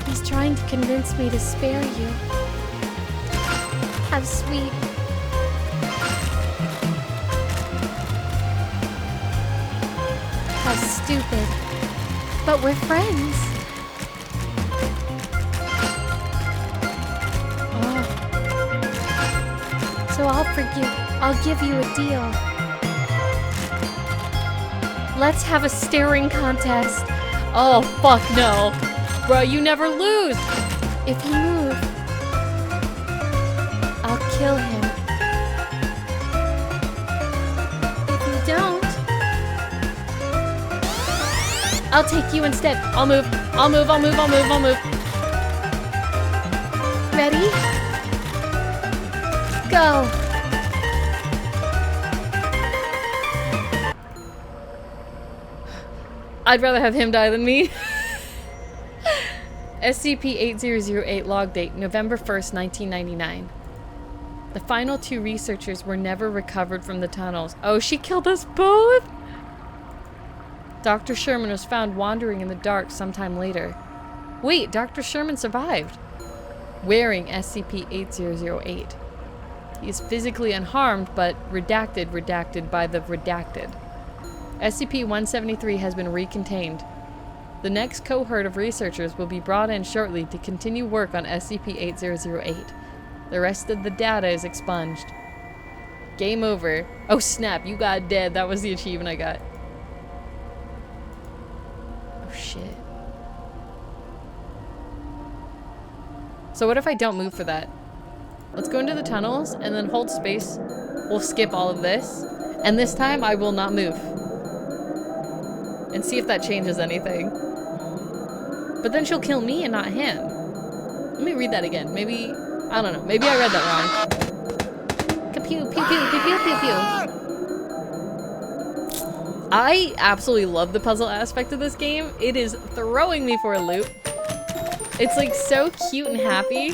He's trying to convince me to spare you. How sweet. stupid. But we're friends. Oh, So I'll give you a deal. Let's have a staring contest. oh fuck no. Bro, you never lose. If you move, I'll kill him. If you don't, I'll take you instead. I'll move. ready? Go. I'd rather have him die than me. SCP-8008 log date, November 1st, 1999. The final 2 researchers were never recovered from the tunnels. Oh, she killed us both? Dr. Sherman was found wandering in the dark sometime later. Wait, Dr. Sherman survived. Wearing SCP-8008. He is physically unharmed, but redacted by the redacted. SCP-173 has been recontained. The next cohort of researchers will be brought in shortly to continue work on SCP-8008. The rest of the data is expunged. Game over. Oh snap, you got dead. That was the achievement I got. Oh shit. So what if I don't move for that? Let's go into the tunnels and then hold space. We'll skip all of this. And this time I will not move. And see if that changes anything. But then she'll kill me and not him. Let me read that again. Maybe, I don't know. Maybe I read that wrong. Ka-pew, pew, pew, pew, pew, pew, pew. I absolutely love the puzzle aspect of this game. It is throwing me for a loop. It's like so cute and happy.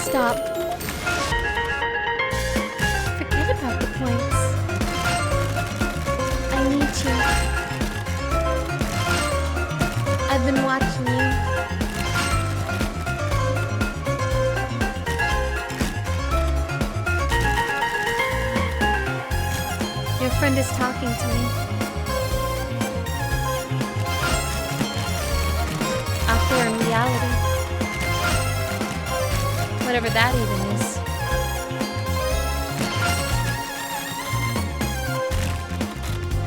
Stop. Forget about the points. I need you. I've been watching you. Your friend is talking to me. Out there in reality. Whatever that even is.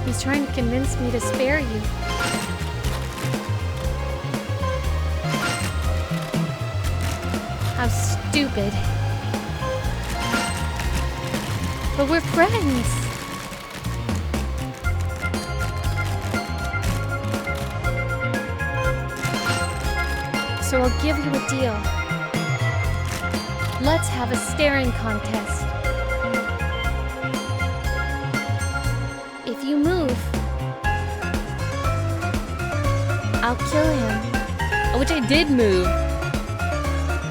He's trying to convince me to spare you. How stupid. But we're friends. So I'll give you a deal. Let's have a staring contest. If you move, I'll kill him. Which I did move.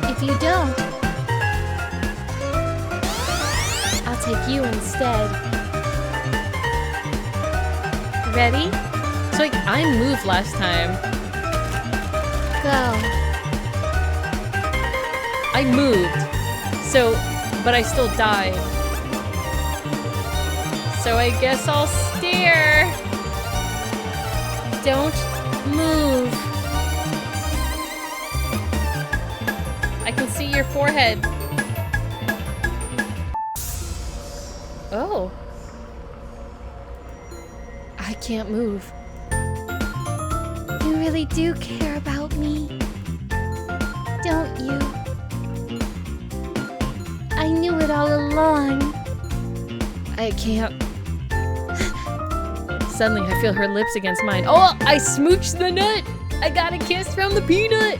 If you don't, I'll take you instead. Ready? So like I moved last time. Go. I moved. So, but I still died. So I guess I'll stare. Don't move. I can see your forehead. Oh. I can't move. You really do care about me, don't you? I knew it all along. I can't. Suddenly, I feel her lips against mine. Oh, I smooched the nut! I got a kiss from the peanut!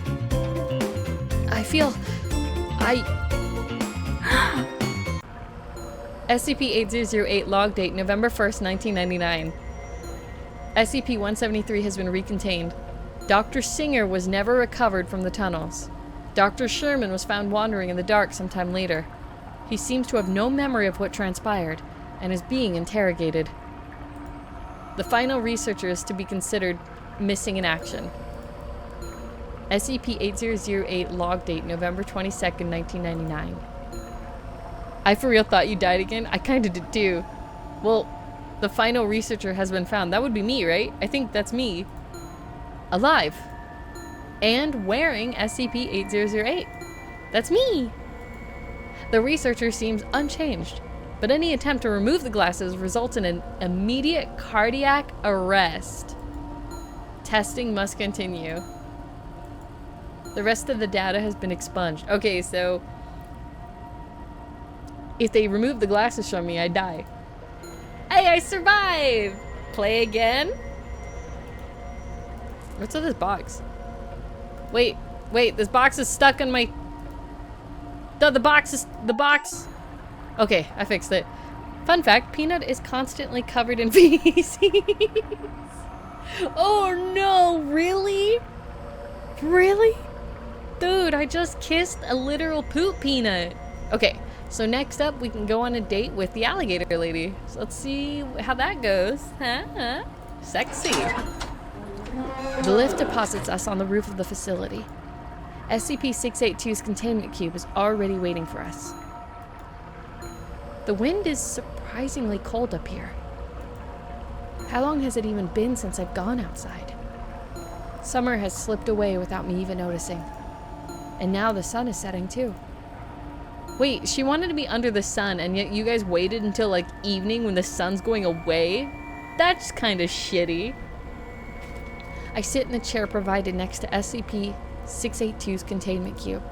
SCP-8008 log date, November 1st, 1999. SCP-173 has been recontained. Dr. Singer was never recovered from the tunnels. Dr. Sherman was found wandering in the dark sometime later. He seems to have no memory of what transpired, and is being interrogated. The final researcher is to be considered missing in action. SCP-8008 log date November 22nd, 1999. I for real thought you died again. I kinda did too. Well, the final researcher has been found. That would be me, right? I think that's me. Alive. And wearing SCP-8008. That's me. The researcher seems unchanged, but any attempt to remove the glasses results in an immediate cardiac arrest. Testing must continue. The rest of the data has been expunged. Okay, so if they remove the glasses from me, I die. Hey, I survived! Play again? What's in this box? Wait, this box is stuck on my... The box... Okay, I fixed it. Fun fact, Peanut is constantly covered in feces. Oh no, really? Really? Dude, I just kissed a literal poop Peanut. Okay, so next up we can go on a date with the alligator lady. So let's see how that goes. Huh? Sexy. The lift deposits us on the roof of the facility. SCP-682's containment cube is already waiting for us. The wind is surprisingly cold up here. How long has it even been since I've gone outside? Summer has slipped away without me even noticing. And now the sun is setting too. Wait, she wanted to be under the sun and yet you guys waited until like evening when the sun's going away? That's kind of shitty. I sit in the chair provided next to SCP-682's containment cube.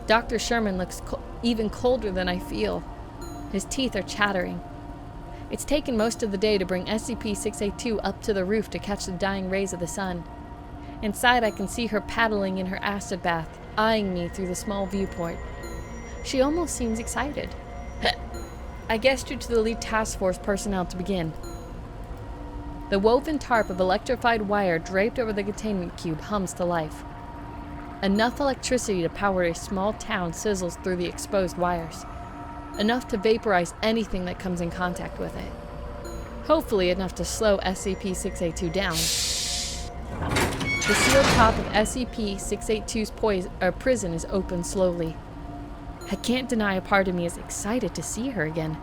Dr. Sherman looks even colder than I feel. His teeth are chattering. It's taken most of the day to bring SCP-682 up to the roof to catch the dying rays of the sun. Inside, I can see her paddling in her acid bath, eyeing me through the small viewport. She almost seems excited. I gesture to the lead task force personnel to begin. The woven tarp of electrified wire draped over the containment cube hums to life. Enough electricity to power a small town sizzles through the exposed wires. Enough to vaporize anything that comes in contact with it. Hopefully enough to slow SCP-682 down. The sealed top of SCP-682's prison is open slowly. I can't deny a part of me is excited to see her again.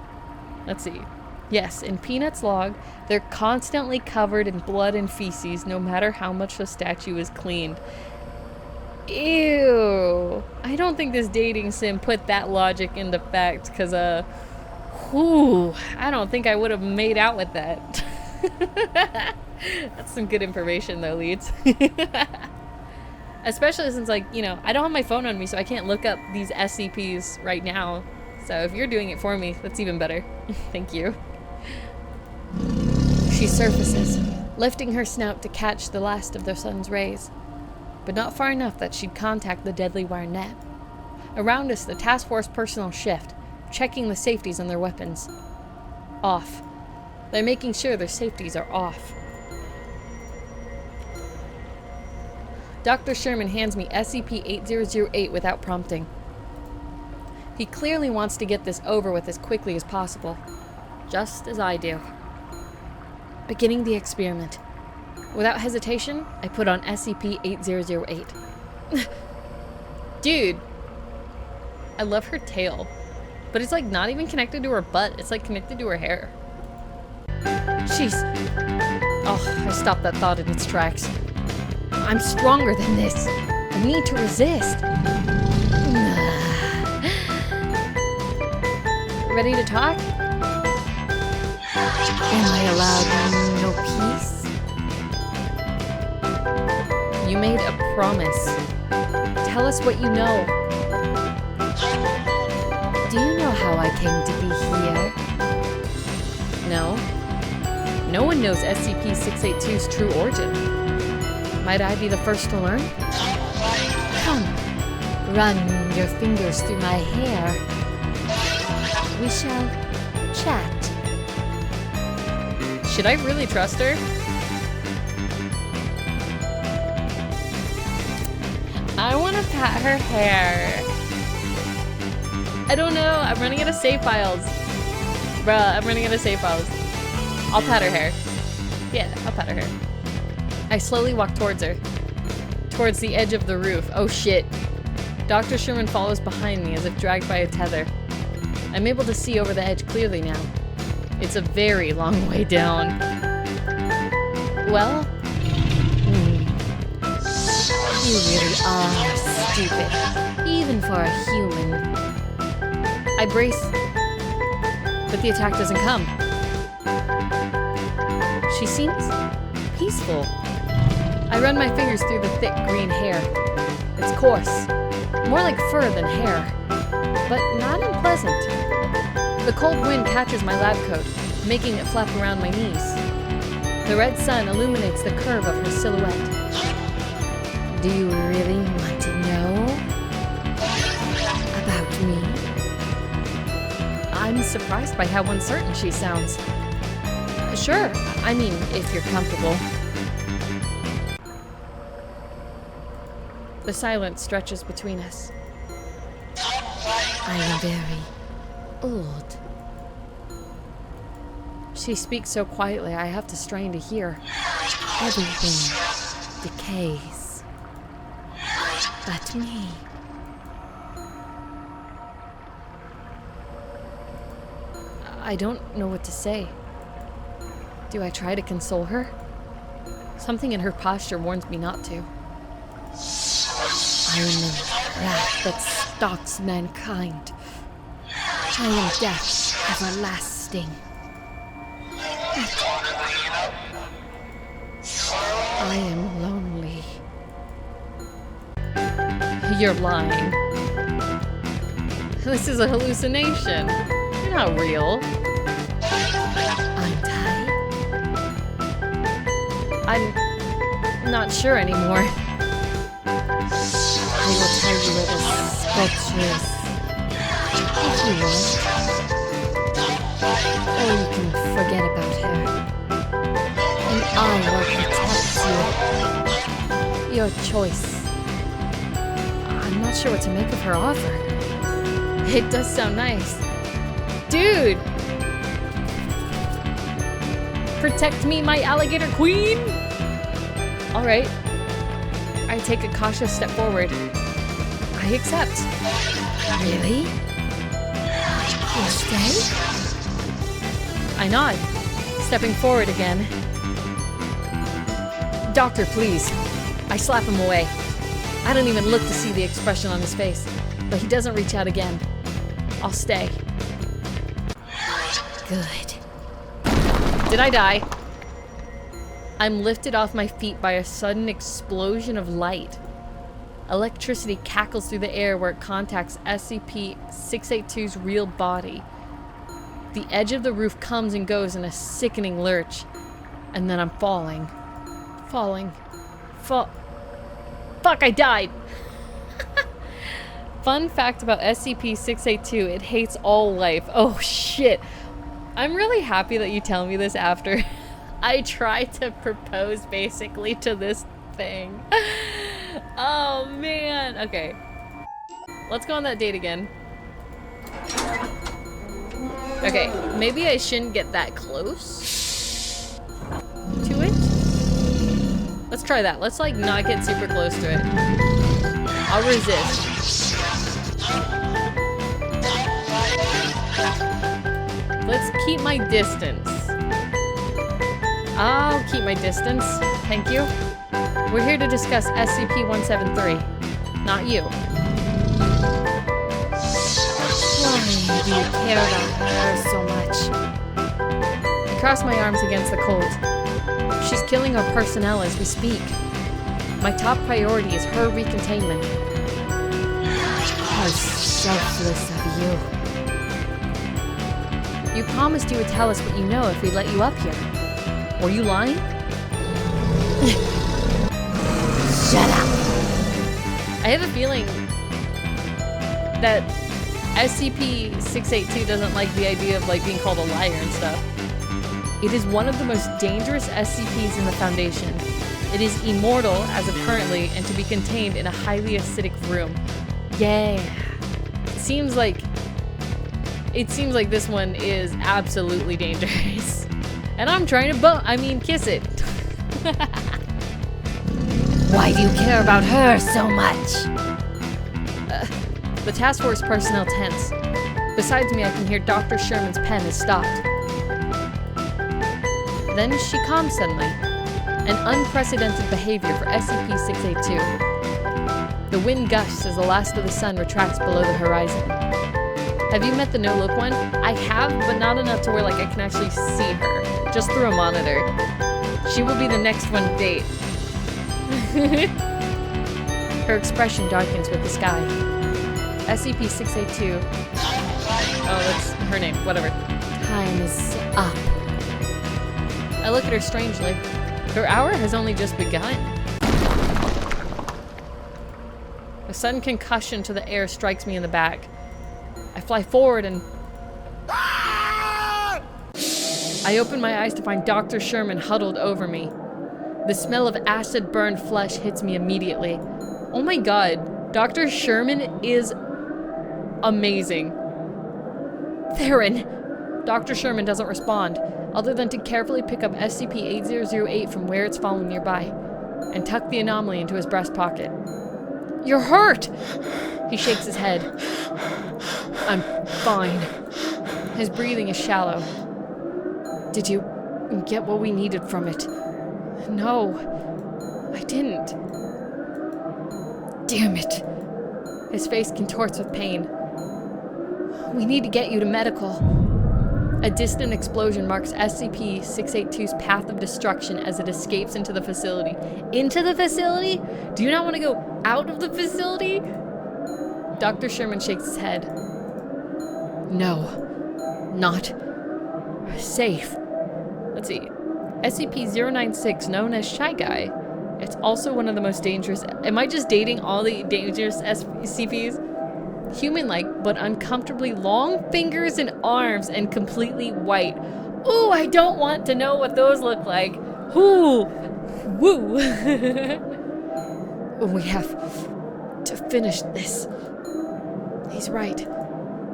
Let's see. Yes, in Peanut's log, they're constantly covered in blood and feces no matter how much the statue is cleaned. Ew. I don't think this dating sim put that logic into fact, because, I don't think I would have made out with that. That's some good information, though, Leads. Especially since, like, you know, I don't have my phone on me, so I can't look up these SCPs right now. So if you're doing it for me, that's even better. Thank you. She surfaces, lifting her snout to catch the last of the sun's rays. But not far enough that she'd contact the deadly wire net. Around us, the task force personnel shift, checking the safeties on their weapons. Off. They're making sure their safeties are off. Dr. Sherman hands me SCP-8008 without prompting. He clearly wants to get this over with as quickly as possible, just as I do. Beginning the experiment. Without hesitation, I put on SCP-8008. Dude, I love her tail, but it's like not even connected to her butt, it's like connected to her hair. Jeez. Oh, I stopped that thought in its tracks. I'm stronger than this. I need to resist. Ready to talk? Am I allowed no peace? You made a promise. Tell us what you know. Do you know how I came to be here? No. No one knows SCP-682's true origin. Might I be the first to learn? Come, run your fingers through my hair. We shall chat. Should I really trust her? I want to pat her hair. I don't know. I'm running out of save files. Bruh, I'm running out of save files. I'll pat her hair. Yeah, I'll pat her hair. I slowly walk towards her. towards the edge of the roof. Oh shit. Dr. Sherman follows behind me as if dragged by a tether. I'm able to see over the edge clearly now. It's a very long way down. Well? You really are stupid, even for a human. I brace, but the attack doesn't come. She seems peaceful. I run my fingers through the thick green hair. It's coarse, more like fur than hair, but not unpleasant. The cold wind catches my lab coat, making it flap around my knees. The red sun illuminates the curve of her silhouette. Do you really want to know about me? I'm surprised by how uncertain she sounds. Sure, I mean, if you're comfortable. The silence stretches between us. I am very old. She speaks so quietly, I have to strain to hear. Everything decays. But me. I don't know what to say. Do I try to console her? Something in her posture warns me not to. I am the wrath that stalks mankind. I am death everlasting. I am lonely. You're lying. This is a hallucination. You're not real. Aren't I? I'm not sure anymore. I will tell you where the sculpture is, if you want. Or you can forget about her. And I will protect you. Your choice. I'm not sure what to make of her offer. It does sound nice. Dude! Protect me, my alligator queen! Alright. I take a cautious step forward. I accept. Really? You stay? I nod, stepping forward again. Doctor, please. I slap him away. I don't even look to see the expression on his face, but he doesn't reach out again. I'll stay. Good. Did I die? I'm lifted off my feet by a sudden explosion of light. Electricity cackles through the air where it contacts SCP-682's real body. The edge of the roof comes and goes in a sickening lurch, and then I'm falling. Fuck, I died! Fun fact about SCP-682, it hates all life. Oh shit. I'm really happy that you tell me this after I tried to propose basically to this thing. Oh man. Okay. Let's go on that date again. Okay, maybe I shouldn't get that close to it. Let's try that. Let's like not get super close to it. I'll resist. Let's keep my distance. I'll keep my distance. Thank you. We're here to discuss SCP-173. Not you. Why do you care about her so much? I cross my arms against the cold. She's killing our personnel as we speak. My top priority is her recontainment. How selfless of you. You promised you would tell us what you know if we let you up here. Were you lying? Shut up! I have a feeling that SCP-682 doesn't like the idea of like being called a liar and stuff. It is one of the most dangerous SCPs in the Foundation. It is immortal as of currently and to be contained in a highly acidic room. Yeah. It seems like this one is absolutely dangerous. And I'm trying to kiss it. Why do you care about her so much? The task force personnel tense. Besides me, I can hear Dr. Sherman's pen has stopped. Then she calms suddenly. An unprecedented behavior for SCP-682. The wind gusts as the last of the sun retracts below the horizon. Have you met the no-look one? I have, but not enough to where I can actually see her. Just through a monitor. She will be the next one to date. Her expression darkens with the sky. SCP-682. Oh, that's her name. Whatever. Time is up. I look at her strangely. Her hour has only just begun. A sudden concussion to the air strikes me in the back. I fly forward and... I open my eyes to find Dr. Sherman huddled over me. The smell of acid-burned flesh hits me immediately. Oh my god, Dr. Sherman is amazing. Theron! Dr. Sherman doesn't respond, other than to carefully pick up SCP-8008 from where it's fallen nearby, and tuck the anomaly into his breast pocket. You're hurt! He shakes his head. I'm fine. His breathing is shallow. Did you get what we needed from it? No, I didn't. Damn it. His face contorts with pain. We need to get you to medical. A distant explosion marks SCP-682's path of destruction as it escapes into the facility. Into the facility? Do you not want to go out of the facility? Dr. Sherman shakes his head. No, not safe. Let's see. SCP-096, known as Shy Guy. It's also one of the most dangerous... Am I just dating all the dangerous SCPs? Human-like, but uncomfortably long fingers and arms and completely white. Ooh, I don't want to know what those look like. Ooh, woo. We have to finish this. He's right.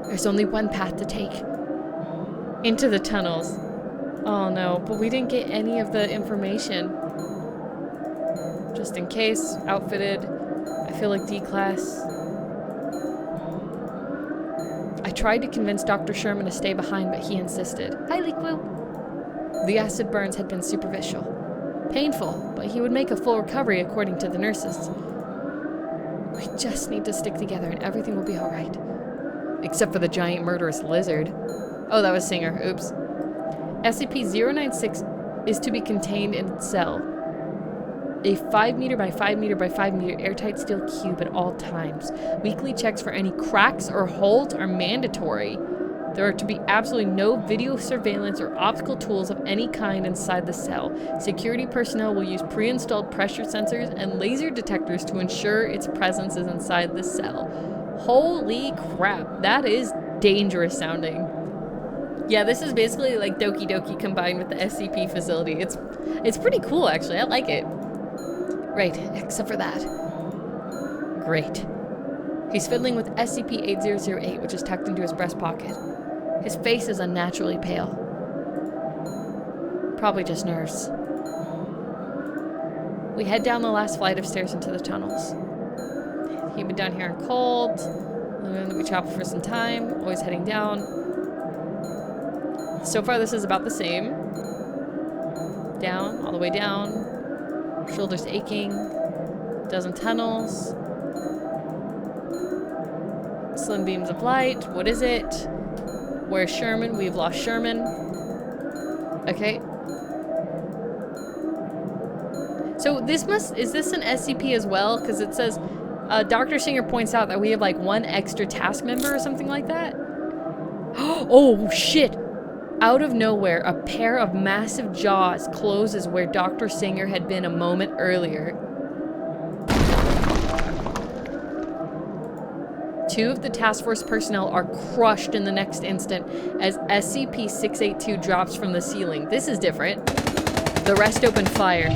There's only one path to take. Into the tunnels. Oh no, but we didn't get any of the information. Just in case, outfitted. I feel like D-class. I tried to convince Dr. Sherman to stay behind, but he insisted. Hi, Liquid. The acid burns had been superficial. Painful, but he would make a full recovery according to the nurses. We just need to stick together and everything will be alright. Except for the giant murderous lizard. Oh, that was Singer. Oops. SCP-096 is to be contained in its cell. A 5 meter by 5 meter by 5 meter airtight steel cube at all times. Weekly checks for any cracks or holes are mandatory. There are to be absolutely no video surveillance or optical tools of any kind inside the cell. Security personnel will use pre-installed pressure sensors and laser detectors to ensure its presence is inside the cell. Holy crap, that is dangerous sounding. Yeah, this is basically like Doki Doki combined with the SCP facility. It's pretty cool, actually. I like it. Right, except for that. Great. He's fiddling with SCP-8008, which is tucked into his breast pocket. His face is unnaturally pale. Probably just nerves. We head down the last flight of stairs into the tunnels. He'd been down here in cold. We travel for some time, always heading down. So far this is about the same. Down, all the way down. Shoulders aching. Dozen tunnels. Slim beams of light. What is it? Where's Sherman? We've lost Sherman. Okay. So is this an SCP as well? Because it says, Dr. Singer points out that we have like one extra task member or something like that. Oh shit! Out of nowhere, a pair of massive jaws closes where Dr. Singer had been a moment earlier. Two of the task force personnel are crushed in the next instant as SCP-682 drops from the ceiling. This is different. The rest open fire.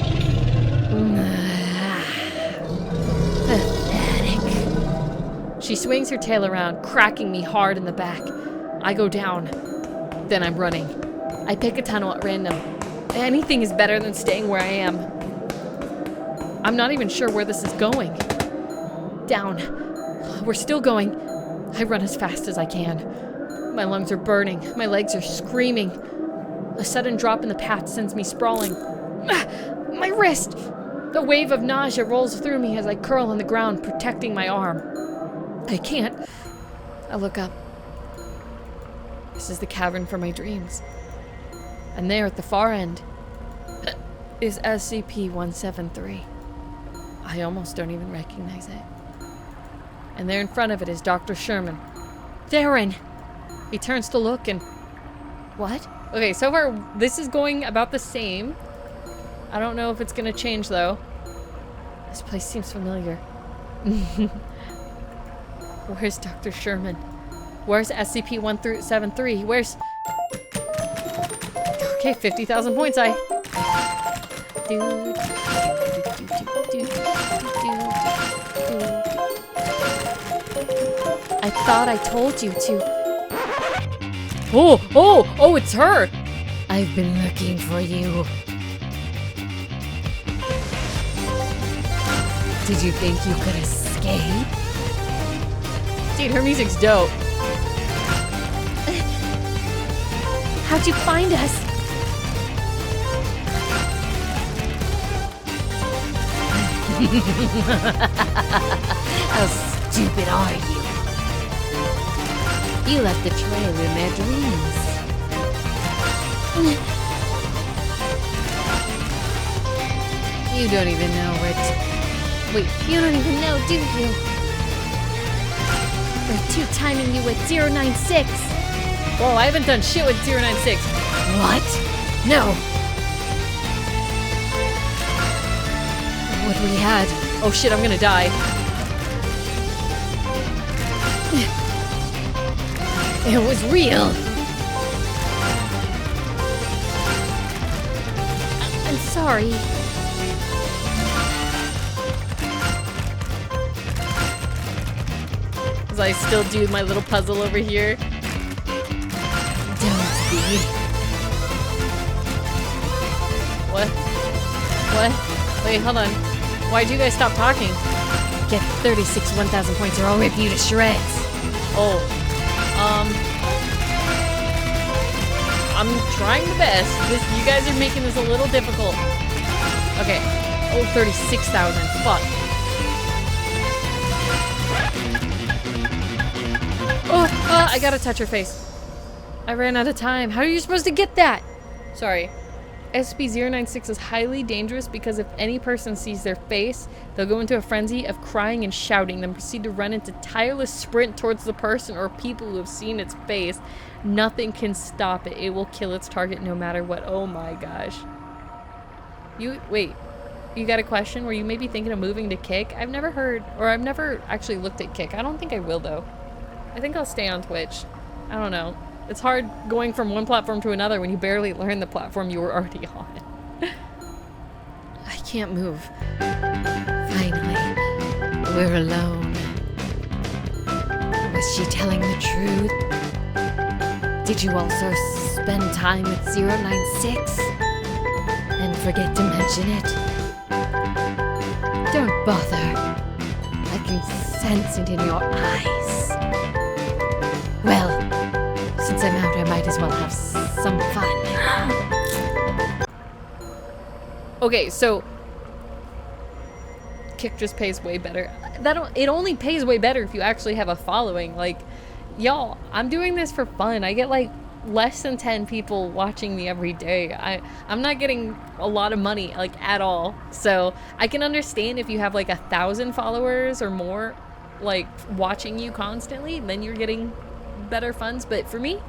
Pathetic. She swings her tail around, cracking me hard in the back. I go down. Then I'm running. I pick a tunnel at random. Anything is better than staying where I am. I'm not even sure where this is going. Down. We're still going. I run as fast as I can. My lungs are burning. My legs are screaming. A sudden drop in the path sends me sprawling. My wrist! A wave of nausea rolls through me as I curl on the ground, protecting my arm. I can't. I look up. This is the cavern for my dreams. And there at the far end is SCP-173. I almost don't even recognize it. And there in front of it is Dr. Sherman. Theron! He turns to look and... What? Okay, so far this is going about the same. I don't know if it's gonna change though. This place seems familiar. Where's Dr. Sherman? Where's SCP-173? Where's... Okay, 50,000 points, I thought I told you to. Oh, it's her! I've been looking for you. Did you think you could escape? Dude, her music's dope. How'd you find us? How stupid are you? You left the trail in their dreams. You don't even know what... Wait, you don't even know, do you? We're two-timing you with 096. Whoa, I haven't done shit with 096. What? No. What we had. Oh shit, I'm gonna die. It was real. I'm sorry. As I still do my little puzzle over here. Don't be. What? What? Wait, hold on. Why'd you guys stop talking? Get 36 1,000 points or I'll rip you to shreds. Oh. I'm trying the best. You guys are making this a little difficult. Okay. Oh, 36,000. Fuck. Oh, I gotta touch her face. I ran out of time. How are you supposed to get that? Sorry. SCP-096 is highly dangerous because if any person sees their face, they'll go into a frenzy of crying and shouting, then proceed to run into tireless sprint towards the person or people who have seen its face. Nothing can stop it. It will kill its target no matter what. Oh my gosh. Wait. You got a question? Were you maybe thinking of moving to Kick? I've never heard, or I've never actually looked at Kick. I don't think I will though. I think I'll stay on Twitch. I don't know. It's hard going from one platform to another when you barely learn the platform you were already on. I can't move. Finally, we're alone. Was she telling the truth? Did you also spend time with 096? And forget to mention it? Don't bother. I can sense it in your eyes. Well, since I'm out, I might as well have some fun. Okay, so Kick just pays way better. It only pays way better if you actually have a following. Like, y'all, I'm doing this for fun. I get like less than 10 people watching me every day. I'm not getting a lot of money like at all. So I can understand if you have like 1,000 followers or more like watching you constantly, then you're getting better funds. But for me,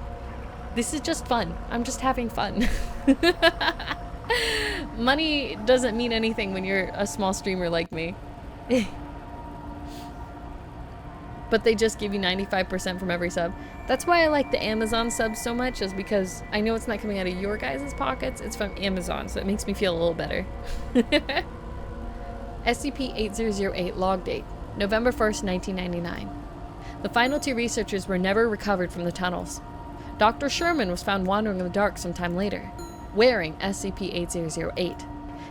this is just fun. I'm just having fun. Money doesn't mean anything when you're a small streamer like me. But they just give you 95% from every sub. That's why I like the Amazon subs so much, is because I know it's not coming out of your guys' pockets, it's from Amazon, so it makes me feel a little better. SCP-8008 log date, November 1st, 1999. The final 2 researchers were never recovered from the tunnels. Dr. Sherman was found wandering in the dark sometime later, wearing SCP-8008.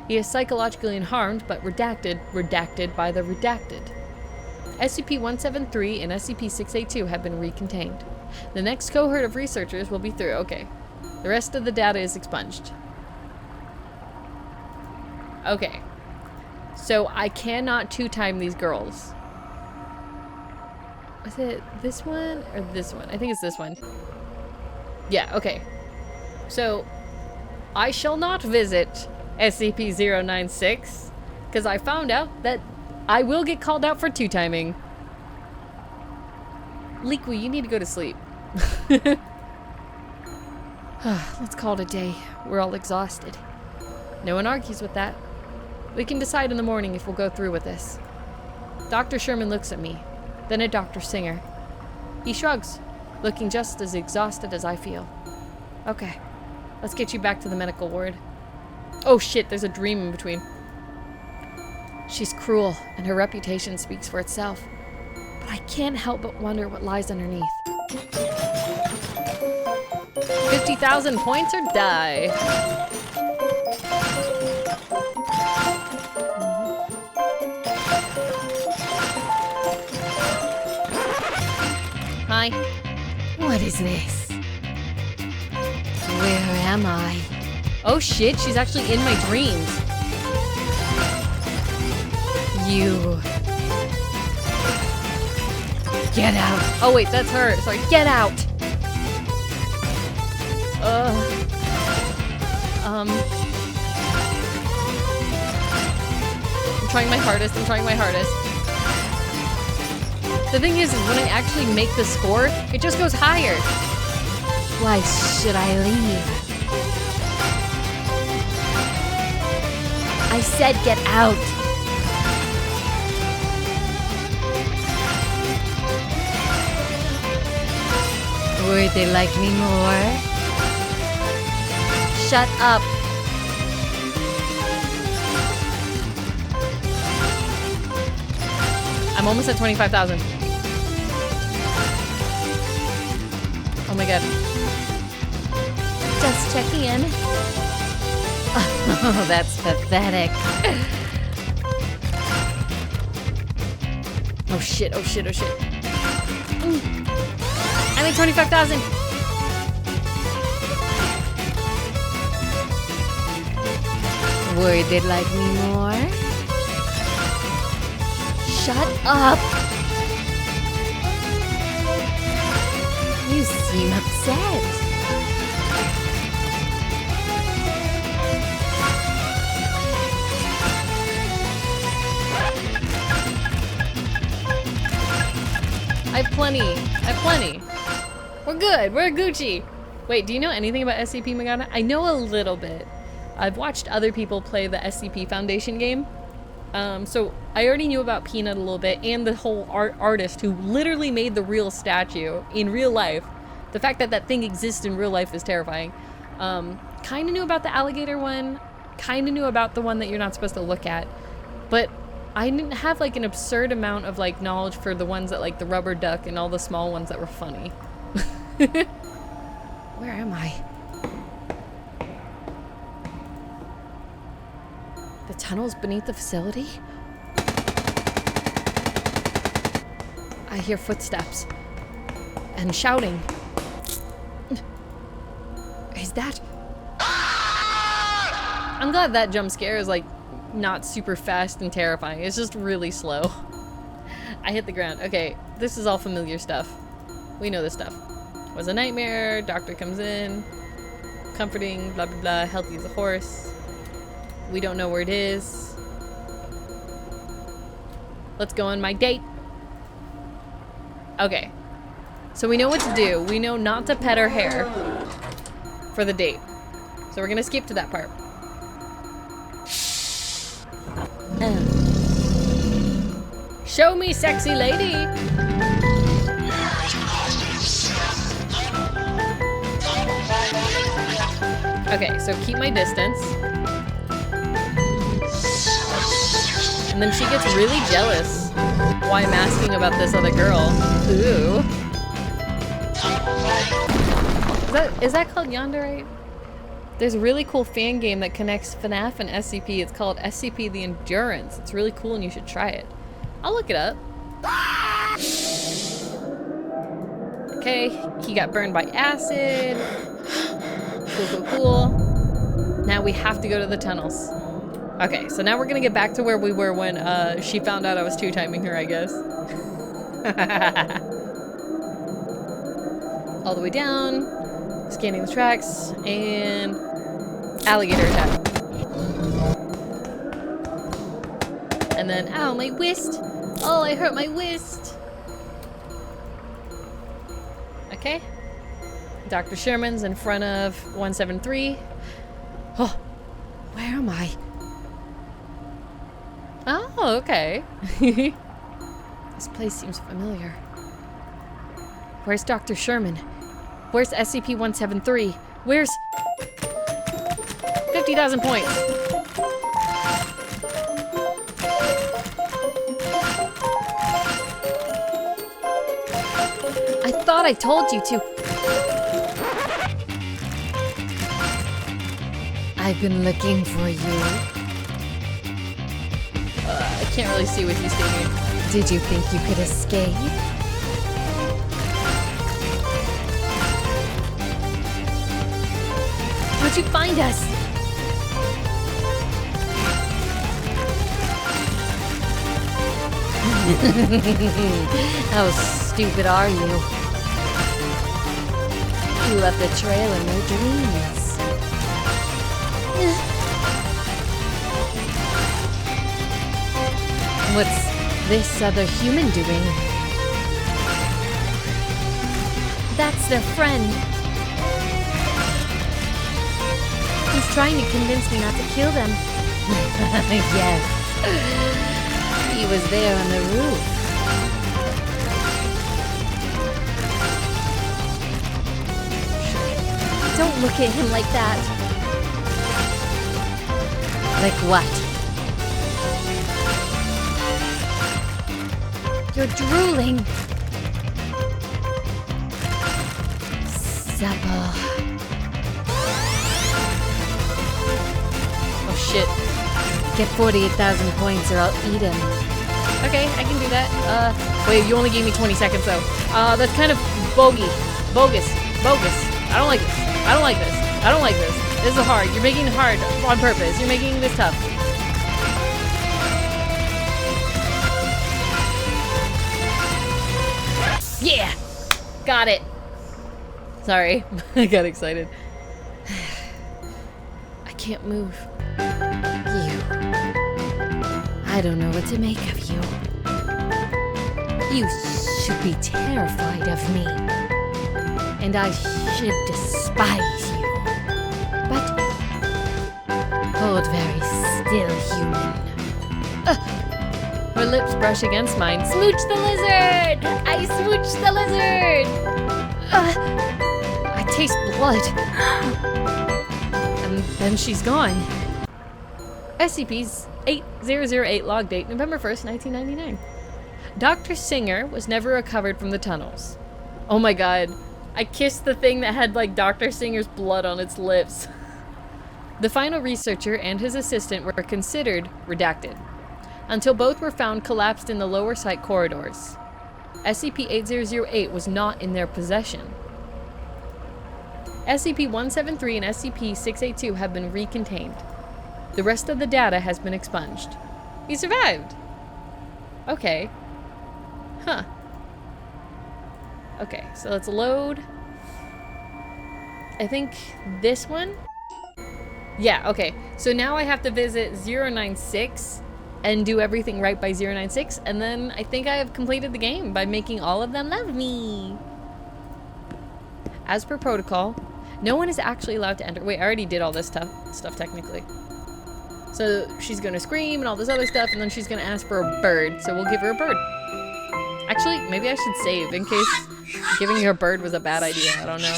He is psychologically unharmed, but redacted by the redacted. SCP-173 and SCP-682 have been recontained. The next cohort of researchers will be through. Okay. The rest of the data is expunged. Okay. So I cannot two-time these girls. Is it this one or this one? I think it's this one. Yeah, okay. So I shall not visit SCP-096 because I found out that I will get called out for two-timing. Liqui, you need to go to sleep. Let's call it a day. We're all exhausted. No one argues with that. We can decide in the morning if we'll go through with this. Dr. Sherman looks at me, then at Dr. Singer. He shrugs, looking just as exhausted as I feel. Okay, let's get you back to the medical ward. Oh shit, there's a dream in between. She's cruel, and her reputation speaks for itself. But I can't help but wonder what lies underneath. 50,000 points or die. Hi. What is this? Where am I? Oh shit, she's actually in my dreams. You. Get out. Oh wait, that's her. Sorry, get out. I'm trying my hardest. The thing is when I actually make the score, it just goes higher. Why should I leave? I said get out. Would they like me more? Shut up. I'm almost at 25,000. Oh my god. Just checking in. Oh, that's pathetic. Oh shit. I'm at 25,000. Would they like me more? Shut up! You seem upset. I have plenty. We're good. We're Gucci. Wait, do you know anything about SCP Magana? I know a little bit. I've watched other people play the SCP Foundation game. So I already knew about Peanut a little bit and the whole artist who literally made the real statue in real life. The fact that that thing exists in real life is terrifying. Kind of knew about the alligator one. Kind of knew about the one that you're not supposed to look at. But I didn't have like an absurd amount of like knowledge for the ones that like the rubber duck and all the small ones that were funny. Where am I? The tunnels beneath the facility? I hear footsteps. And shouting. Is that... I'm glad that jump scare is like not super fast and terrifying. It's just really slow. I hit the ground. Okay, this is all familiar stuff. We know this stuff. Was a nightmare, doctor comes in, comforting, blah blah blah, healthy as a horse. We don't know where it is. Let's go on my date. Okay. So we know what to do. We know not to pet her hair for the date. So we're gonna skip to that part. Show me, sexy lady! Okay, so keep my distance. And then she gets really jealous why I'm asking about this other girl. Ooh. Is that called yandere? There's a really cool fan game that connects FNAF and SCP. It's called SCP The Endurance. It's really cool and you should try it. I'll look it up. Okay, he got burned by acid. Cool. Now we have to go to the tunnels. Okay, so now we're gonna get back to where we were when she found out I was two-timing her, I guess. All the way down, scanning the tracks, and alligator attack. And then, ow, my wrist! Oh, I hurt my wrist! Okay. Dr. Sherman's in front of 173. Oh, where am I? Oh, okay. This place seems familiar. Where's Dr. Sherman? Where's SCP-173? Where's... 50,000 points. I thought I told you to. I've been looking for you. I can't really see what he's thinking. Did you think you could escape? How'd you find us? How stupid are you? You left a trail in their dreams. What's this other human doing? That's their friend. He's trying to convince me not to kill them. Yes. He was there on the roof. Don't look at him like that. Like what? You're drooling. Supple. Oh shit. Get 48,000 points or I'll eat him. Okay, I can do that. Wait, you only gave me 20 seconds though. That's kind of bogus. I don't like this. I don't like this. I don't like this. This is hard. You're making it hard on purpose. You're making this tough. Yeah! Got it. Sorry, I got excited. I can't move. You. I don't know what to make of you. You should be terrified of me. And I should despise you. But hold very still, human. Her lips brush against mine. Smooch the lizard! I smooch the lizard! I taste blood. And then she's gone. SCP's 8008 log date, November 1st, 1999. Dr. Singer was never recovered from the tunnels. Oh my god. I kissed the thing that had like Dr. Singer's blood on its lips. The final researcher and his assistant were considered redacted, until both were found collapsed in the lower site corridors. SCP-8008 was not in their possession. SCP-173 and SCP-682 have been recontained. The rest of the data has been expunged. He survived! Okay. Huh. Okay, so let's load. I think this one? Yeah, okay. So now I have to visit 096 and do everything right by 096, and then I think I have completed the game by making all of them love me. As per protocol, no one is actually allowed to enter. Wait, I already did all this stuff technically. So she's gonna scream and all this other stuff, and then she's gonna ask for a bird, so we'll give her a bird. Actually, maybe I should save in case giving her a bird was a bad idea. I don't know.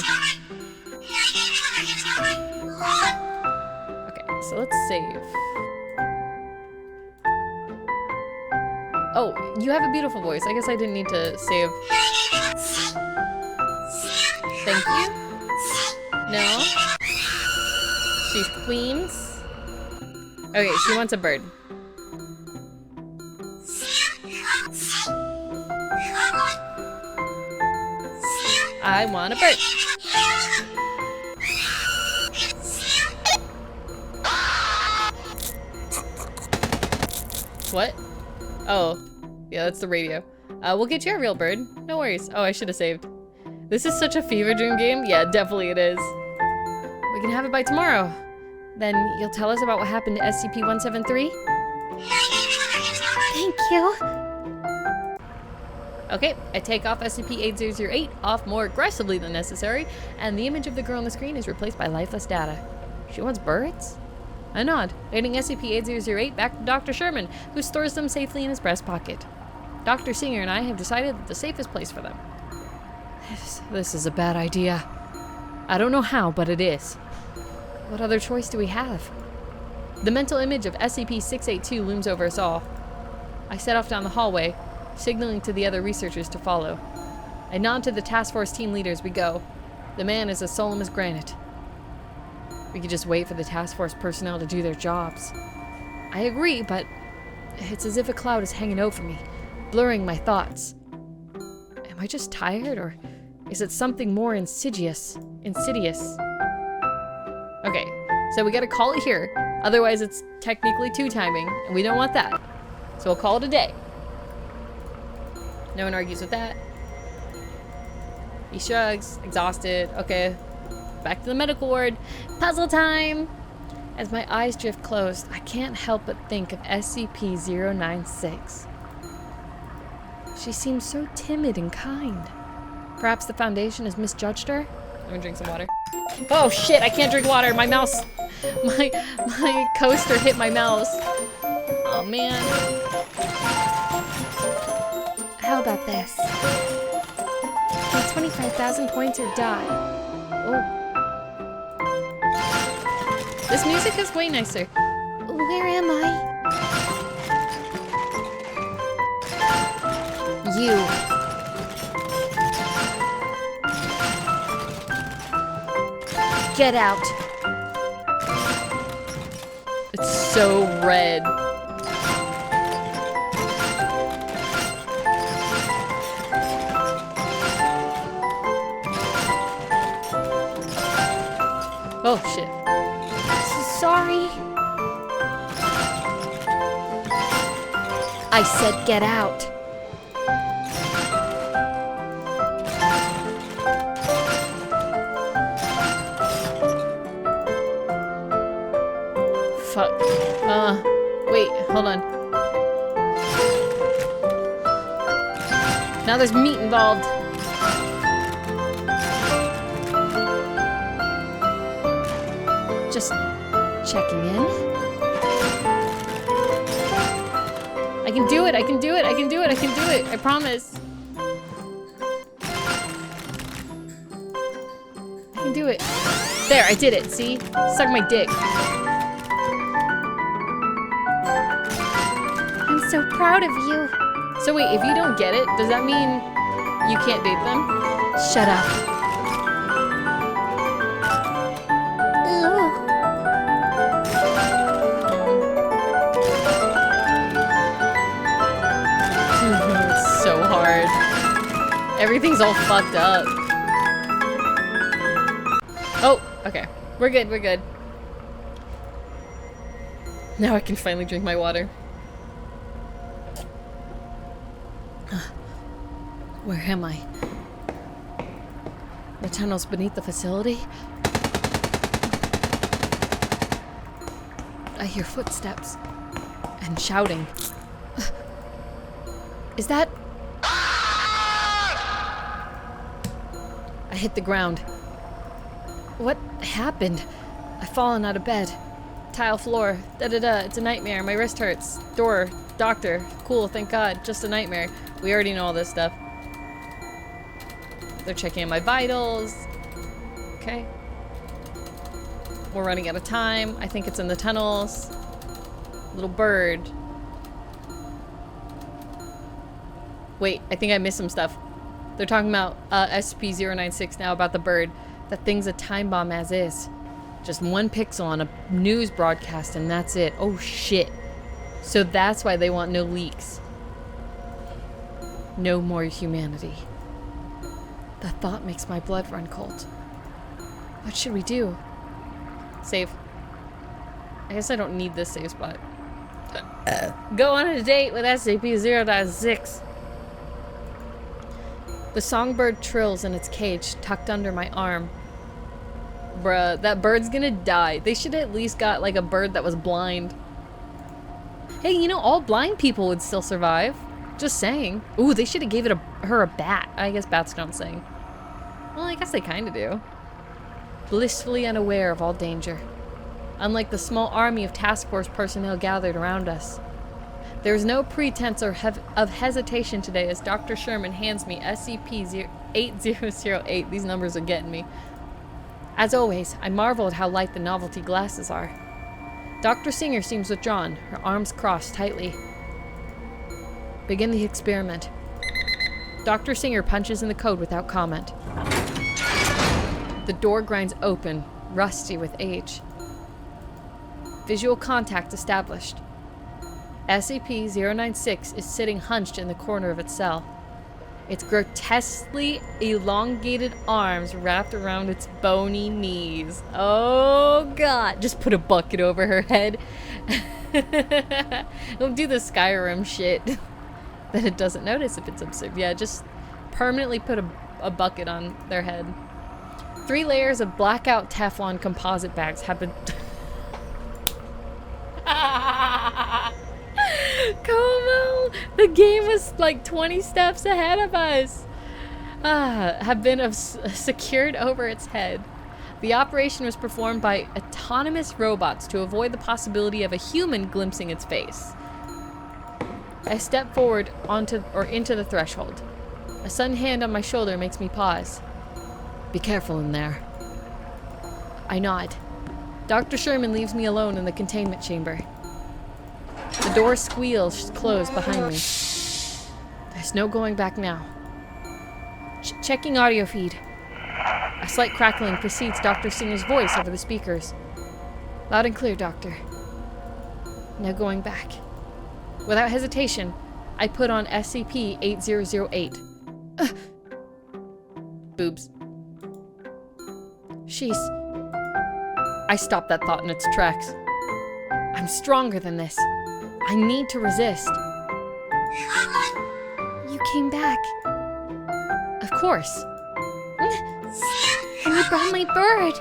Okay, so let's save. Oh, you have a beautiful voice. I guess I didn't need to save. Thank you. No. She's Queens. Okay, she wants a bird. I want a bird. What? Oh, yeah, that's the radio. We'll get you a real bird. No worries. Oh, I should have saved. This is such a fever dream game. Yeah, definitely it is. We can have it by tomorrow. Then you'll tell us about what happened to SCP-173? Thank you. Okay, I take off SCP-8008 off more aggressively than necessary, and the image of the girl on the screen is replaced by lifeless data. She wants birds? I nod, handing SCP-8008 back to Dr. Sherman, who stores them safely in his breast pocket. Dr. Singer and I have decided that the safest place for them. This is a bad idea. I don't know how, but it is. What other choice do we have? The mental image of SCP-682 looms over us all. I set off down the hallway, signaling to the other researchers to follow. I nod to the task force team leader as we go. The man is as solemn as granite. We could just wait for the task force personnel to do their jobs. I agree, but it's as if a cloud is hanging over me, blurring my thoughts. Am I just tired, or is it something more insidious? Okay, so we gotta call it here. Otherwise it's technically two timing, and we don't want that. So we'll call it a day. No one argues with that. He shrugs, exhausted. Okay, back to the medical ward. Puzzle time! As my eyes drift closed, I can't help but think of SCP-096. She seems so timid and kind. Perhaps the Foundation has misjudged her? I'm gonna drink some water. Oh shit, I can't drink water. My mouse, my coaster hit my mouse. Oh man. How about this? Get 25,000 points or die. Oh. This music is way nicer. Where am I? You. Get out. It's so red. Oh shit. Sorry. I said get out. Fuck. Wait, hold on. Now there's meat involved. Just checking in. I can do it, I can do it, I can do it, I can do it, I promise. I can do it. There, I did it, see? Suck my dick. I'm so proud of you. So wait, if you don't get it, does that mean you can't date them? Shut up. It's so hard. Everything's all fucked up. Oh, okay. We're good, we're good. Now I can finally drink my water. Where am I? The tunnels beneath the facility? I hear footsteps and shouting. Is that... I hit the ground. What happened? I've fallen out of bed. Tile floor. Da-da-da. It's a nightmare. My wrist hurts. Door. Doctor. Cool, thank God. Just a nightmare. We already know all this stuff. They're checking on my vitals. Okay. We're running out of time. I think it's in the tunnels. Little bird. Wait, I think I missed some stuff. They're talking about SCP-096 now, about the bird. That thing's a time bomb as is. Just one pixel on a news broadcast and that's it. Oh shit. So that's why they want no leaks. No more humanity. The thought makes my blood run cold. What should we do? Save. I guess I don't need this save spot. Go on a date with SCP-0.6. The songbird trills in its cage, tucked under my arm. Bruh, that bird's gonna die. They should at least got like a bird that was blind. Hey, you know, all blind people would still survive. Just saying. Ooh, they should have gave her a bat. I guess bats don't sing. Well, I guess they kind of do. Blissfully unaware of all danger. Unlike the small army of task force personnel gathered around us. There is no pretense of hesitation today as Dr. Sherman hands me SCP-8008. These numbers are getting me. As always, I marvel at how light the novelty glasses are. Dr. Singer seems withdrawn, her arms crossed tightly. Begin the experiment. Dr. Singer punches in the code without comment. The door grinds open, rusty with age. Visual contact established. SCP-096 is sitting hunched in the corner of its cell. Its grotesquely elongated arms wrapped around its bony knees. Oh god. Just put a bucket over her head. Don't do the Skyrim shit. That it doesn't notice if it's observed. Yeah, just permanently put a bucket on their head. 3 layers of blackout Teflon composite bags have been... Como! The game was like 20 steps ahead of us! Have been secured over its head. The operation was performed by autonomous robots to avoid the possibility of a human glimpsing its face. I step forward into the threshold. A sudden hand on my shoulder makes me pause. Be careful in there. I nod. Dr. Sherman leaves me alone in the containment chamber. The door squeals closed behind me. There's no going back now. Checking audio feed. A slight crackling precedes Dr. Singer's voice over the speakers. Loud and clear, Doctor. No going back. Without hesitation, I put on SCP-8008. Boobs. I stopped that thought in its tracks. I'm stronger than this. I need to resist. You came back. Of course. And you brought my bird.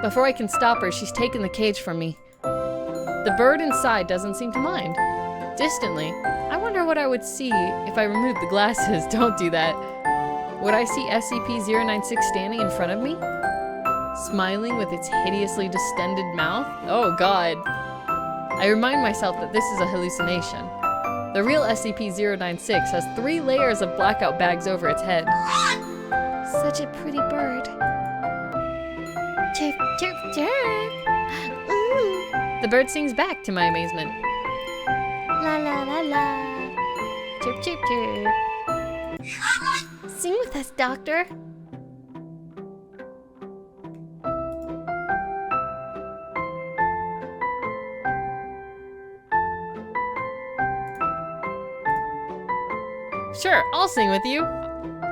Before I can stop her, she's taken the cage from me. The bird inside doesn't seem to mind. Distantly, I wonder what I would see if I removed the glasses. Don't do that. Would I see SCP-096 standing in front of me? Smiling with its hideously distended mouth? Oh god. I remind myself that this is a hallucination. The real SCP-096 has 3 layers of blackout bags over its head. Such a pretty bird. Chirp, chirp, chirp. Ooh. The bird sings back to my amazement. La la la la. Chirp, chirp, chirp. Sing with us, Doctor. Sure, I'll sing with you.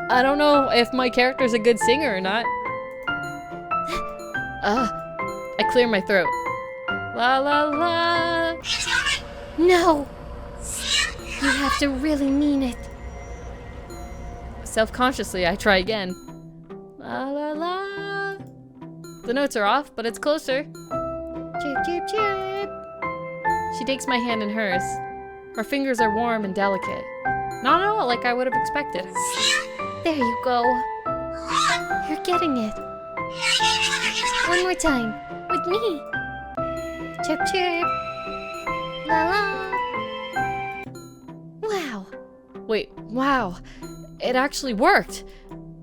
I don't know if my character's a good singer or not. I clear my throat. La la la. No! You have to really mean it. Self-consciously, I try again. La la la. The notes are off, but it's closer. Chirp, chirp, chirp. She takes my hand in hers. Her fingers are warm and delicate. Not at all like I would have expected. There you go. You're getting it. One more time. With me. Chirp, chirp. La la. Wow. Wait, wow. It actually worked.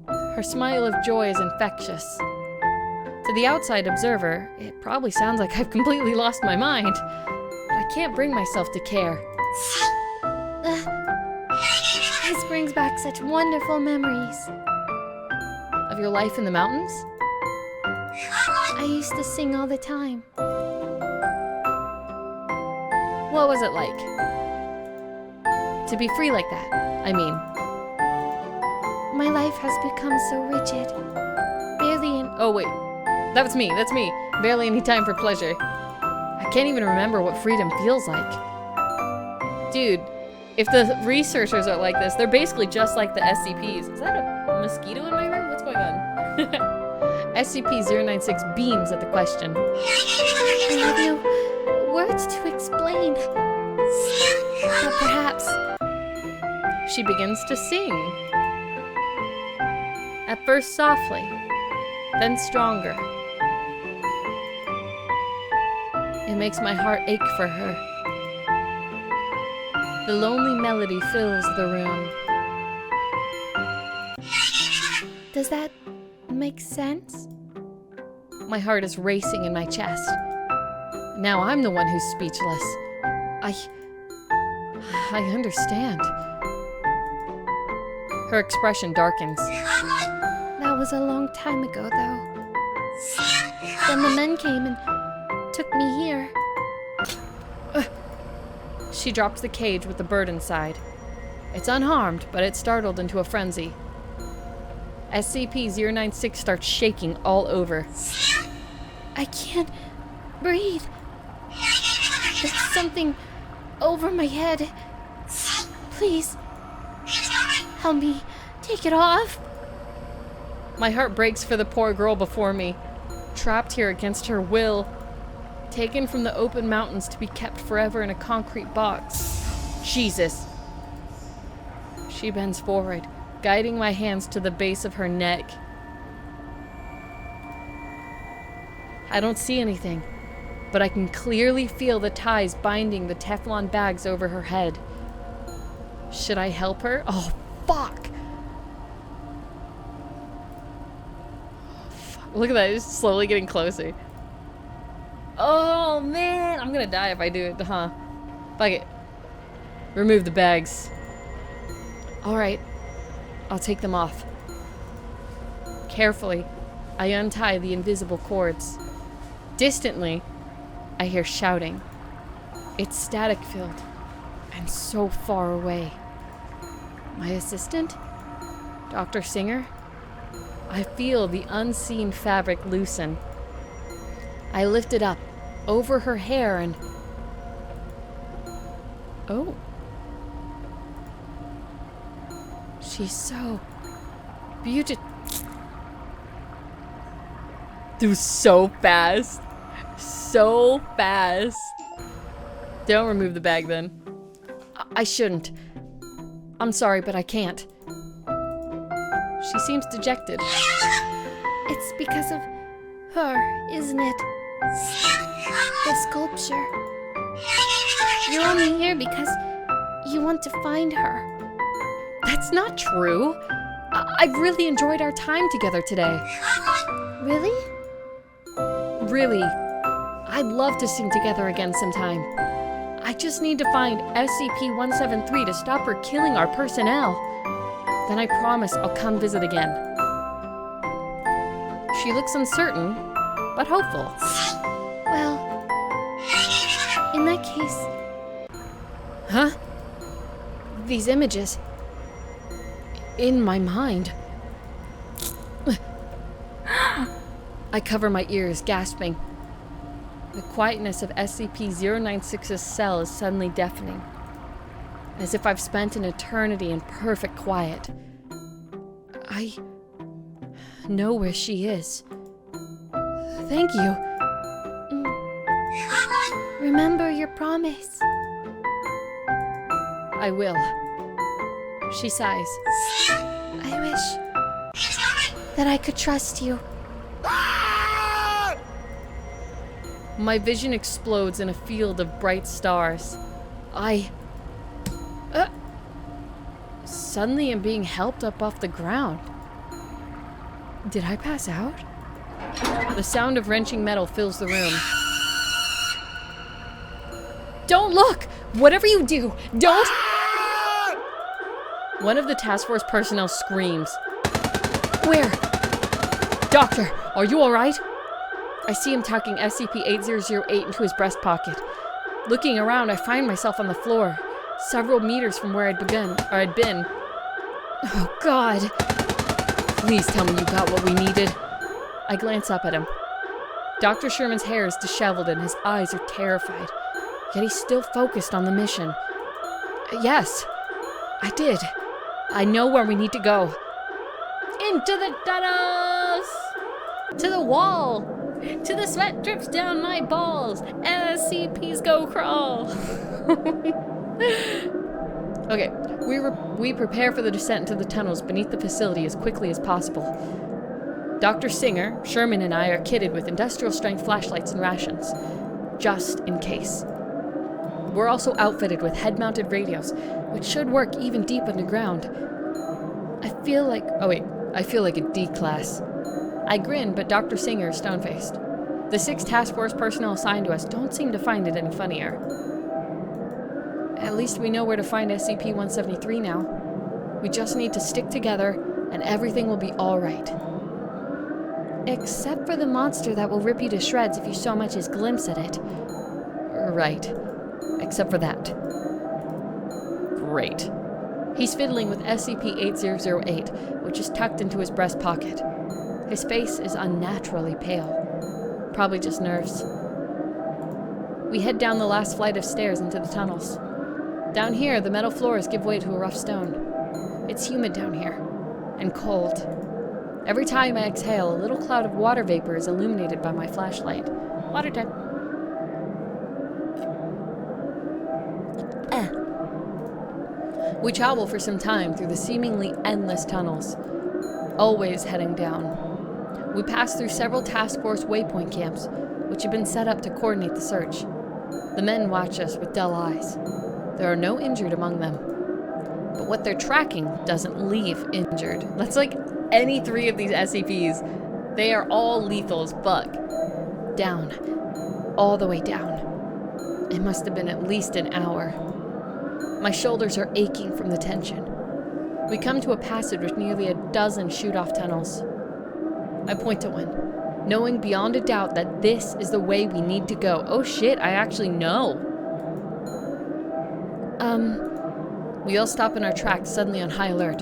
Her smile of joy is infectious. To the outside observer, it probably sounds like I've completely lost my mind. But I can't bring myself to care. This brings back such wonderful memories. Of your life in the mountains? I used to sing all the time. What was it like? To be free like that, I mean. My life has become so rigid. Barely an... Oh wait, that's me. Barely any time for pleasure. I can't even remember what freedom feels like. Dude, if the researchers are like this, they're basically just like the SCPs. Is that a mosquito in my room? What's going on? SCP-096 beams at the question. I have no words to explain. But perhaps... She begins to sing. At first softly, then stronger. It makes my heart ache for her. The lonely melody fills the room. Does that make sense? My heart is racing in my chest. Now I'm the one who's speechless. I understand. Her expression darkens. That was a long time ago, though. Then the men came and took me here. She drops the cage with the bird inside. It's unharmed, but it's startled into a frenzy. SCP-096 starts shaking all over. I can't breathe. There's something over my head. Please, help me take it off. My heart breaks for the poor girl before me, trapped here against her will, taken from the open mountains to be kept forever in a concrete box. Jesus. She bends forward, guiding my hands to the base of her neck. I don't see anything, but I can clearly feel the ties binding the Teflon bags over her head. Should I help her? Oh, fuck! Look at that, it's slowly getting closer. Oh man, I'm gonna die if I do it, huh? Fuck it. Remove the bags. Alright, I'll take them off. Carefully, I untie the invisible cords. Distantly, I hear shouting. It's static-filled, and so far away. My assistant? Dr. Singer? I feel the unseen fabric loosen. I lift it up, over her hair, and... Oh. She's so... beautiful. Dude, so fast. So fast. Don't remove the bag, then. I shouldn't. I'm sorry, but I can't. She seems dejected. It's because of her, isn't it? The sculpture. You're only here because you want to find her. That's not true. I've really enjoyed our time together today. Really? Really. I'd love to sing together again sometime. I just need to find SCP-173 to stop her killing our personnel. Then I promise I'll come visit again. She looks uncertain, but hopeful. Well, in that case... Huh? These images... in my mind. I cover my ears, gasping. The quietness of SCP-096's cell is suddenly deafening, as if I've spent an eternity in perfect quiet. I know where she is. Thank you. Remember your promise. I will. She sighs. I wish that I could trust you. My vision explodes in a field of bright stars. Suddenly I'm being helped up off the ground. Did I pass out? The sound of wrenching metal fills the room. Don't look! Whatever you do, don't! One of the task force personnel screams. Where? Doctor, are you alright? I see him tucking SCP-8008 into his breast pocket. Looking around, I find myself on the floor, several meters from where I'd been. Oh, God. Please tell me you got what we needed. I glance up at him. Dr. Sherman's hair is disheveled and his eyes are terrified, yet he's still focused on the mission. Yes, I did. I know where we need to go. Into the tunnels! To the wall! To the sweat drips down my balls! SCPs go crawl! Okay, we prepare for the descent into the tunnels beneath the facility as quickly as possible. Dr. Singer, Sherman, and I are kitted with industrial-strength flashlights and rations, just in case. We're also outfitted with head-mounted radios, which should work even deep underground. I feel like a D-class. I grin, but Dr. Singer is stone-faced. The 6 task force personnel assigned to us don't seem to find it any funnier. At least we know where to find SCP-173 now. We just need to stick together, and everything will be all right. Except for the monster that will rip you to shreds if you so much as glimpse at it. Right. Except for that. Great. He's fiddling with SCP-8008, which is tucked into his breast pocket. His face is unnaturally pale. Probably just nerves. We head down the last flight of stairs into the tunnels. Down here, the metal floors give way to a rough stone. It's humid down here. And cold. Every time I exhale, a little cloud of water vapor is illuminated by my flashlight. Water time. We travel for some time through the seemingly endless tunnels, always heading down. We pass through several task force waypoint camps, which have been set up to coordinate the search. The men watch us with dull eyes. There are no injured among them. But what they're tracking doesn't leave injured. That's like any 3 of these SCPs. They are all lethal as fuck. Down. All the way down. It must have been at least an hour. My shoulders are aching from the tension. We come to a passage with nearly a dozen shoot-off tunnels. I point to one, knowing beyond a doubt that this is the way we need to go. Oh shit, I actually know. We all stop in our tracks, suddenly on high alert.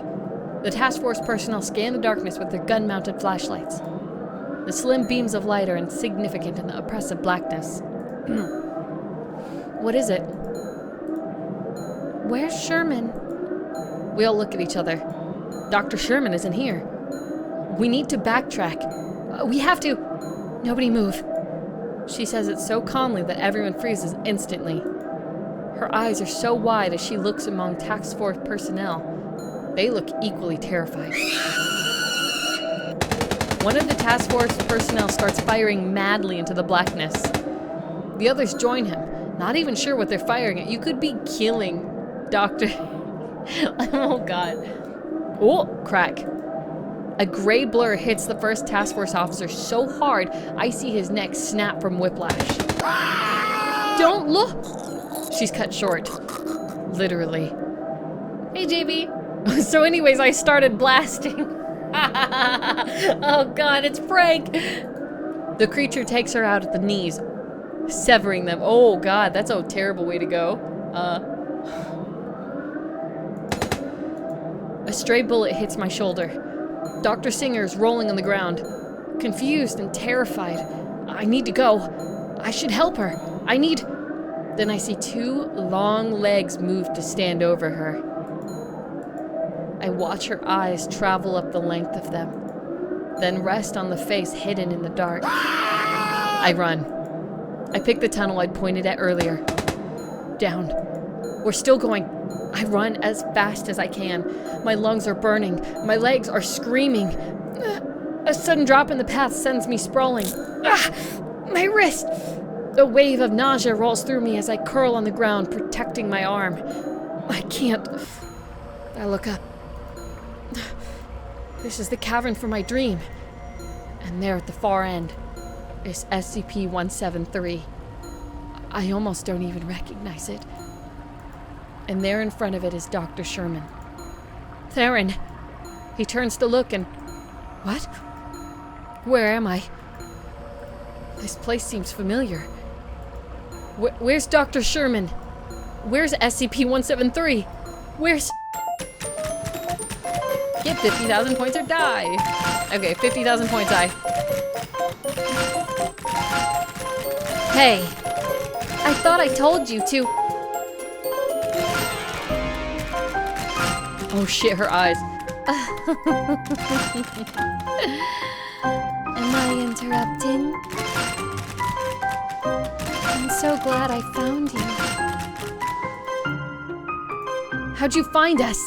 The task force personnel scan the darkness with their gun-mounted flashlights. The slim beams of light are insignificant in the oppressive blackness. What is it? Where's Sherman? We all look at each other. Dr. Sherman isn't here. We need to backtrack. We have to. Nobody move. She says it so calmly that everyone freezes instantly. Her eyes are so wide as she looks among task force personnel. They look equally terrified. One of the task force personnel starts firing madly into the blackness. The others join him, not even sure what they're firing at. You could be killing Dr. Oh god. Oh, crack. A gray blur hits the first task force officer so hard, I see his neck snap from whiplash. Don't look! She's cut short. Literally. Hey, JB. So anyways, I started blasting. Oh god, it's Frank! The creature takes her out at the knees, severing them. Oh god, that's a terrible way to go. A stray bullet hits my shoulder. Dr. Singer is rolling on the ground, confused and terrified. I need to go. I should help her. Then I see 2 long legs move to stand over her. I watch her eyes travel up the length of them, then rest on the face hidden in the dark. I run. I pick the tunnel I'd pointed at earlier. Down. We're still going. I run as fast as I can. My lungs are burning. My legs are screaming. A sudden drop in the path sends me sprawling. My wrist! A wave of nausea rolls through me as I curl on the ground, protecting my arm. I can't. I look up. This is the cavern from my dream. And there at the far end is SCP-173. I almost don't even recognize it. And there in front of it is Dr. Sherman. Theron! He turns to look and... What? Where am I? This place seems familiar. Where's Dr. Sherman? Where's SCP-173? Where's... Get 50,000 points or die. Okay, 50,000 points, die. Hey, I thought I told you to... Oh shit, her eyes. Am I interrupting? I'm so glad I found you. How'd you find us?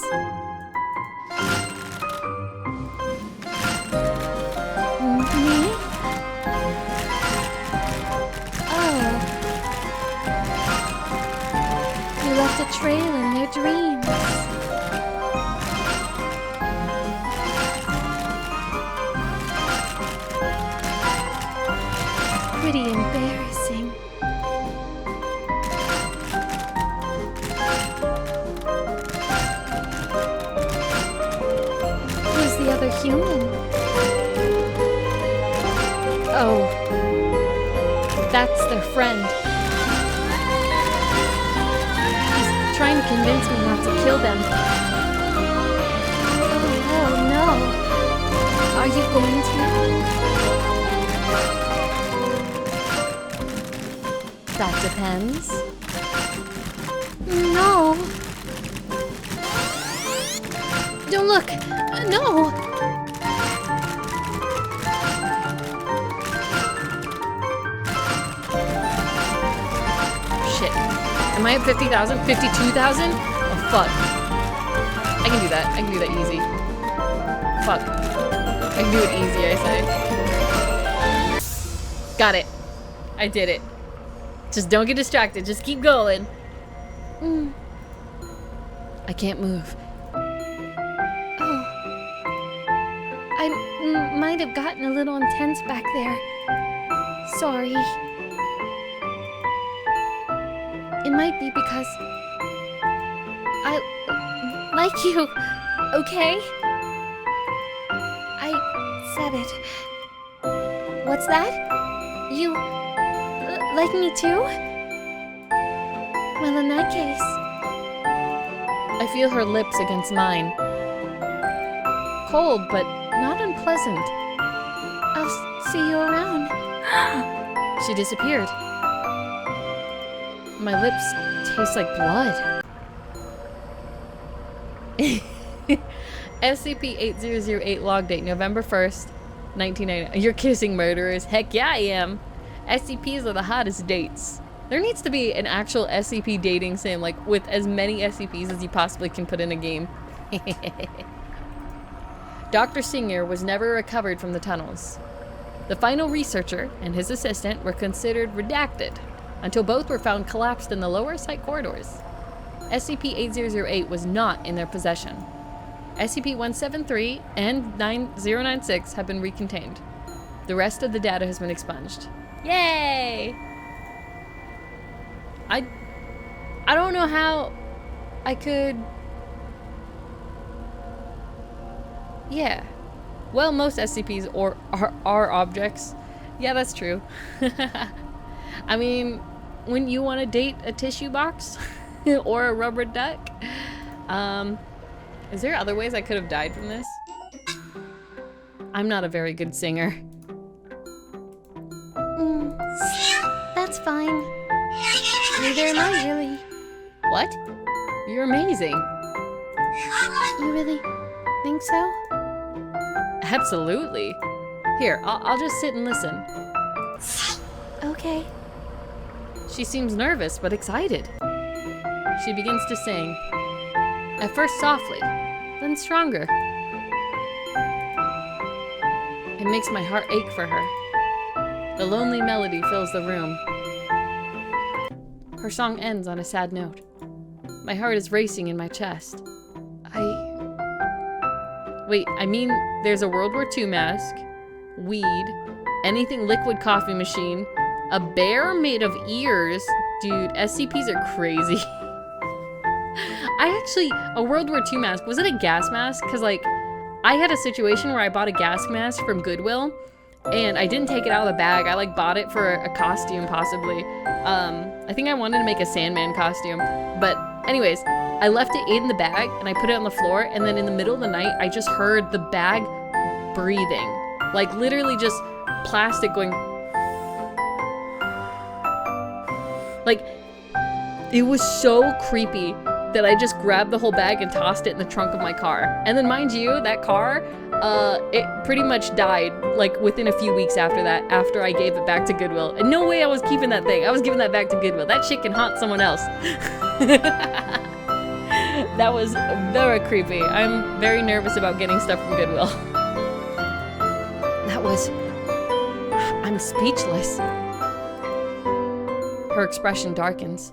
Me? Oh. You left a trail in their dreams. Pretty embarrassing. Who's the other human? Oh, that's their friend. He's trying to convince me not to kill them. Oh no. Are you going to? That depends. No. Don't look. No. Shit. Am I at 50,000? 52,000? Oh, fuck. I can do that. I can do that easy. Fuck. I can do it easy, I say. Got it. I did it. Just don't get distracted. Just keep going. I can't move. Oh. I might have gotten a little intense back there. Sorry. It might be because I like you, okay? I said it. What's that? You like me too? Well, in that case... I feel her lips against mine. Cold, but not unpleasant. I'll see you around. She disappeared. My lips taste like blood. SCP-8008 log date, November 1st, 1990. You're kissing murderers. Heck yeah, I am. SCPs are the hottest dates. There needs to be an actual SCP dating sim, like, with as many SCPs as you possibly can put in a game. Dr. Singer was never recovered from the tunnels. The final researcher and his assistant were considered redacted until both were found collapsed in the lower site corridors. SCP-8008 was not in their possession. SCP-173 and 9096 have been recontained. The rest of the data has been expunged. Yay! I don't know how I could... Yeah. Well, most SCPs are objects. Yeah, that's true. I mean, wouldn't you want to date a tissue box? Or a rubber duck? Is there other ways I could have died from this? I'm not a very good singer. That's fine. Neither am I, really. What? You're amazing. You really think so? Absolutely. Here, I'll just sit and listen. Okay. She seems nervous, but excited. She begins to sing. At first softly, then stronger. It makes my heart ache for her. The lonely melody fills the room. Her song ends on a sad note. My heart is racing in my chest. Wait, I mean, there's a World War II mask, weed, anything liquid coffee machine, a bear made of ears. Dude, SCPs are crazy. A World War II mask, was it a gas mask? Because, like, I had a situation where I bought a gas mask from Goodwill, and I didn't take it out of the bag. I like bought it for a costume possibly. I think I wanted to make a Sandman costume, but anyways, I left it in the bag and I put it on the floor, and then in the middle of the night, I just heard the bag breathing. Like literally just plastic going. Like, it was so creepy that I just grabbed the whole bag and tossed it in the trunk of my car. And then mind you, that car, it pretty much died like within a few weeks after that, after I gave it back to Goodwill. And no way I was keeping that thing. I was giving that back to Goodwill. That shit can haunt someone else. That was very creepy. I'm very nervous about getting stuff from Goodwill. That was... I'm speechless. Her expression darkens.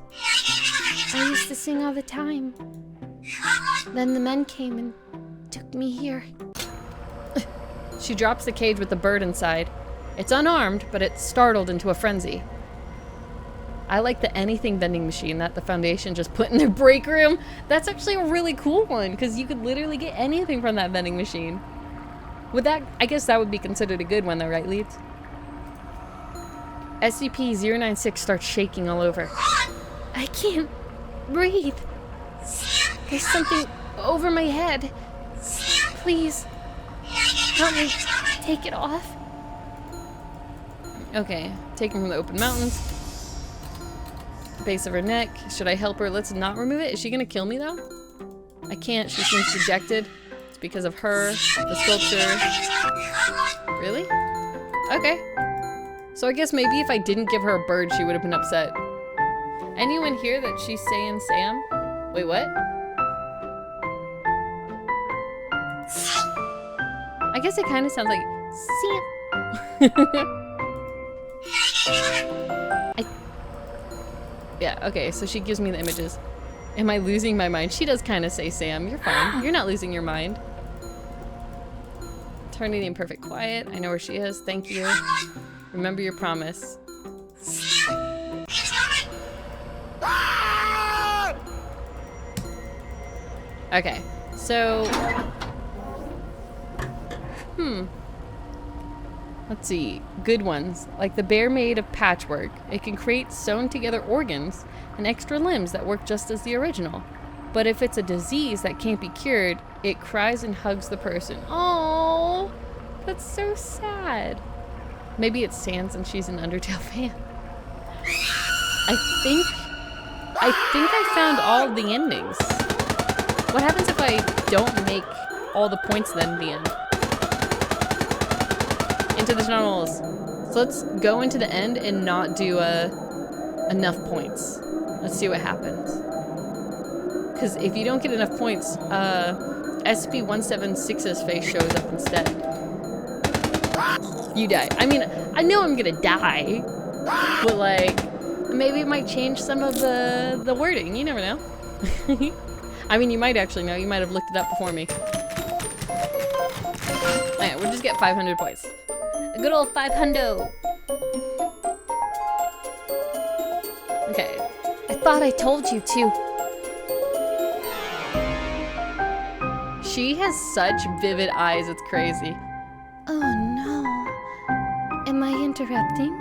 I used to sing all the time. Then the men came and took me here. She drops the cage with the bird inside. It's unarmed, but it's startled into a frenzy. I like the anything vending machine that the Foundation just put in their break room. That's actually a really cool one, because you could literally get anything from that vending machine. Would that, I guess that would be considered a good one though, right, Leeds? SCP-096 starts shaking all over. I can't breathe. There's something over my head. Please, help me take it off. Okay, taken from the open mountains. Base of her neck. Should I help her? Let's not remove it. Is she gonna kill me though? I can't. She seems dejected. It's because of her, the sculpture. Really? Okay. So I guess maybe if I didn't give her a bird, she would have been upset. Anyone hear that she's saying Sam? Wait, what? I guess it kind of sounds like Sam. Yeah, okay, so she gives me the images. Am I losing my mind? She does kind of say Sam. You're fine. You're not losing your mind. Eternity in perfect quiet. I know where she is. Thank you. Remember your promise. Okay, so... Let's see. Good ones. Like the bear made of patchwork. It can create sewn together organs and extra limbs that work just as the original. But if it's a disease that can't be cured, it cries and hugs the person. Oh, that's so sad. Maybe it's Sans and she's an Undertale fan. I think I found all of the endings. What happens if I don't make all the points then in the end? Into the tunnels. So let's go into the end and not do enough points. Let's see what happens. Because if you don't get enough points, SCP-176's face shows up instead. You die. I mean, I know I'm gonna die, but like, maybe it might change some of the wording. You never know. I mean, you might actually know. You might have looked it up before me. Alright, we'll just get 500 points. A good old 500. Okay. I thought I told you to. She has such vivid eyes, it's crazy. Oh no. Am I interrupting?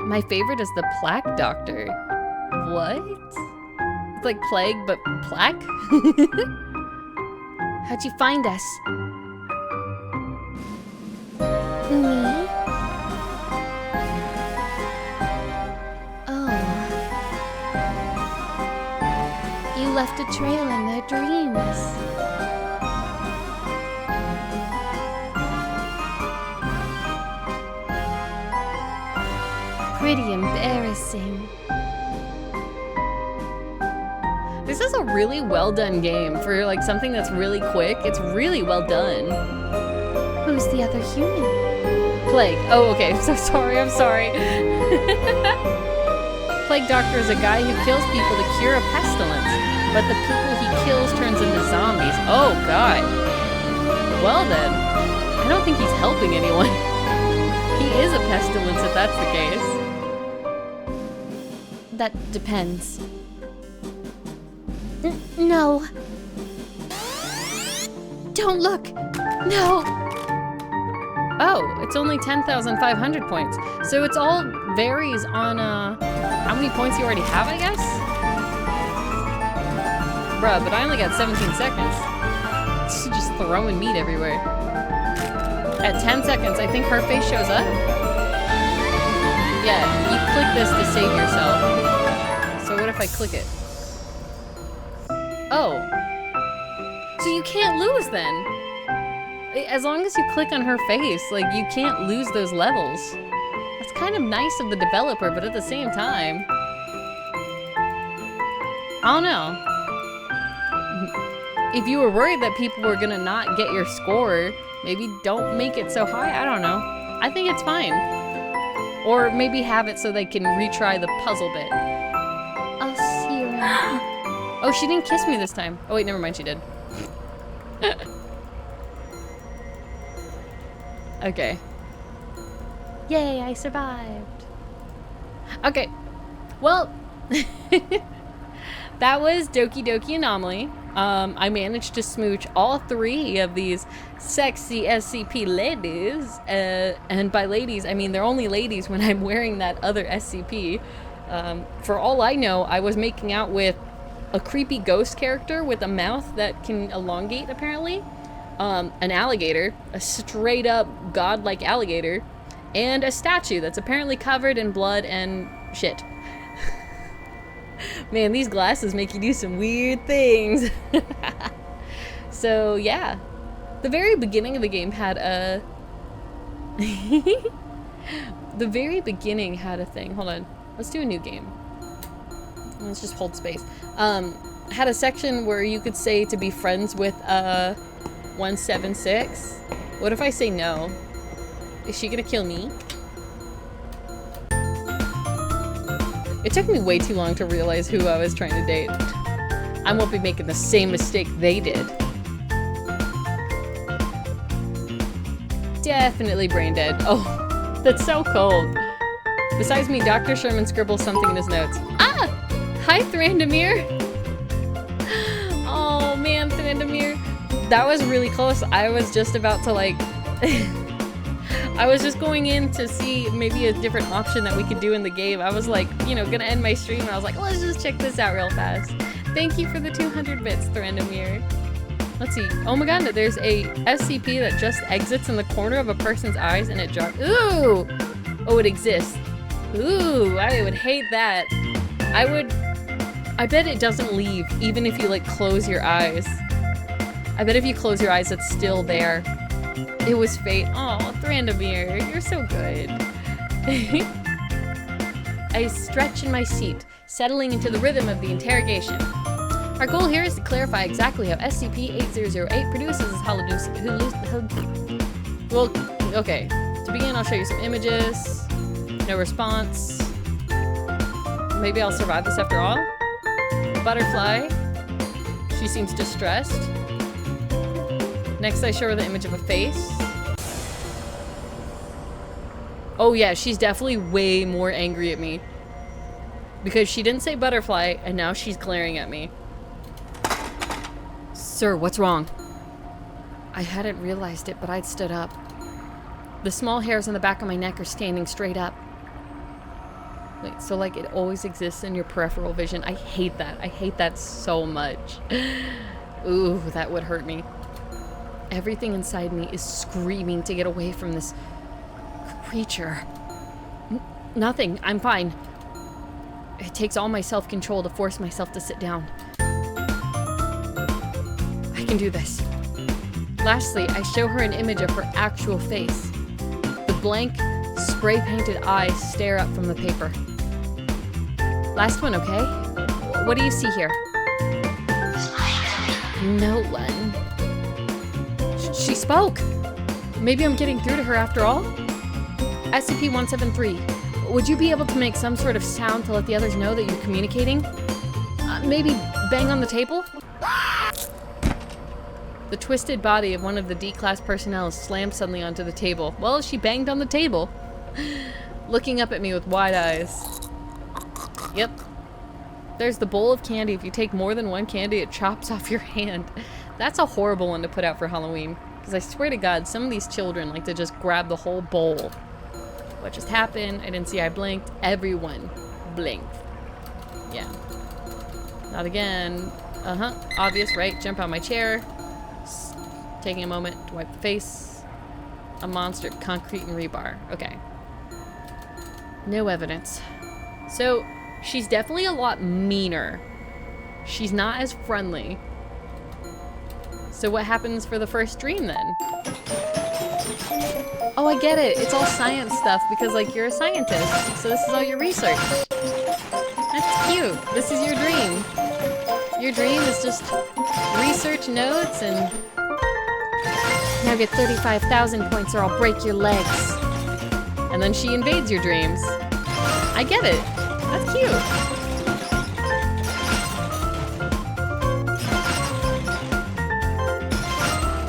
My favorite is the plaque doctor. What? It's like plague, but plaque? How'd you find us? Me? Oh. You left a trail in their dreams. Pretty embarrassing. This is a really well done game for like something that's really quick. It's really well done. Who's the other human? Plague. Oh, okay. So sorry. I'm sorry. Plague Doctor is a guy who kills people to cure a pestilence, but the people he kills turns into zombies. Oh God. Well then, I don't think he's helping anyone. He is a pestilence if that's the case. That depends. No. Don't look. No. Oh, it's only 10,500 points. So it's all varies on how many points you already have, I guess? Bruh, but I only got 17 seconds. She's just throwing meat everywhere. At 10 seconds, I think her face shows up. Yeah, you click this to save yourself. So what if I click it? Oh. So you can't lose then. As long as you click on her face, like, you can't lose those levels. That's kind of nice of the developer, but at the same time, I don't know. If you were worried that people were gonna not get your score, maybe don't make it so high. I don't know. I think it's fine. Or maybe have it so they can retry the puzzle bit. I'll see you around. Oh, she didn't kiss me this time. Oh wait, never mind, she did. Okay. Yay, I survived. Okay. Well, that was Doki Doki Anomaly. I managed to smooch all 3 of these sexy SCP ladies. And by ladies, I mean they're only ladies when I'm wearing that other SCP. For all I know, I was making out with a creepy ghost character with a mouth that can elongate, apparently. An alligator, a straight up godlike alligator, and a statue that's apparently covered in blood and shit. Man, these glasses make you do some weird things. So yeah, the very beginning of the game had a the very beginning had a thing. Hold on, let's do a new game. Let's just hold space. Had a section where you could say to be friends with 176. What if I say no? Is she gonna kill me? It took me way too long to realize who I was trying to date. I won't be making the same mistake they did. Definitely brain dead. Oh, that's so cold. Besides me, Dr. Sherman scribbles something in his notes. Ah! Hi, Thrandomir! Oh man, Thrandomir. That was really close. I was just about to like... I was just going in to see maybe a different option that we could do in the game. I was like, you know, gonna end my stream and I was like, let's just check this out real fast. Thank you for the 200 bits, Thrandomir. Let's see. Oh my god, there's a SCP that just exits in the corner of a person's eyes and it drops. Ooh! Oh, it exists. Ooh, I would hate that. I bet it doesn't leave, even if you like close your eyes. I bet if you close your eyes, it's still there. It was fate. Oh, Thrandomir, you're so good. I stretch in my seat, settling into the rhythm of the interrogation. Our goal here is to clarify exactly how SCP-8008 produces Well, okay. To begin, I'll show you some images. No response. Maybe I'll survive this after all. Butterfly. She seems distressed. Next, I show her the image of a face. Oh yeah, she's definitely way more angry at me. Because she didn't say butterfly, and now she's glaring at me. Sir, what's wrong? I hadn't realized it, but I'd stood up. The small hairs on the back of my neck are standing straight up. Wait, so like it always exists in your peripheral vision? I hate that. I hate that so much. Ooh, that would hurt me. Everything inside me is screaming to get away from this creature. Nothing. I'm fine. It takes all my self-control to force myself to sit down. I can do this. Lastly, I show her an image of her actual face. The blank, spray-painted eyes stare up from the paper. Last one, okay? What do you see here? No one. She spoke! Maybe I'm getting through to her after all? SCP-173, would you be able to make some sort of sound to let the others know that you're communicating? Maybe bang on the table? The twisted body of one of the D-class personnel slammed suddenly onto the table. Well, she banged on the table. Looking up at me with wide eyes. Yep. There's the bowl of candy. If you take more than one candy, it chops off your hand. That's a horrible one to put out for Halloween. Because Because I swear to God, some of these children like to just grab the whole bowl. What just happened? I didn't see I blinked. Everyone blinked. Yeah. Not again. Obvious, right? Jump on my chair. Taking a moment to wipe the face. A monster of concrete and rebar. Okay. No evidence. So, she's definitely a lot meaner. She's not as friendly. So what happens for the first dream then? Oh, I get it. It's all science stuff because, like, you're a scientist. So this is all your research. That's cute. This is your dream. Your dream is just research notes and... Now get 35,000 points or I'll break your legs. And then she invades your dreams. I get it. That's cute.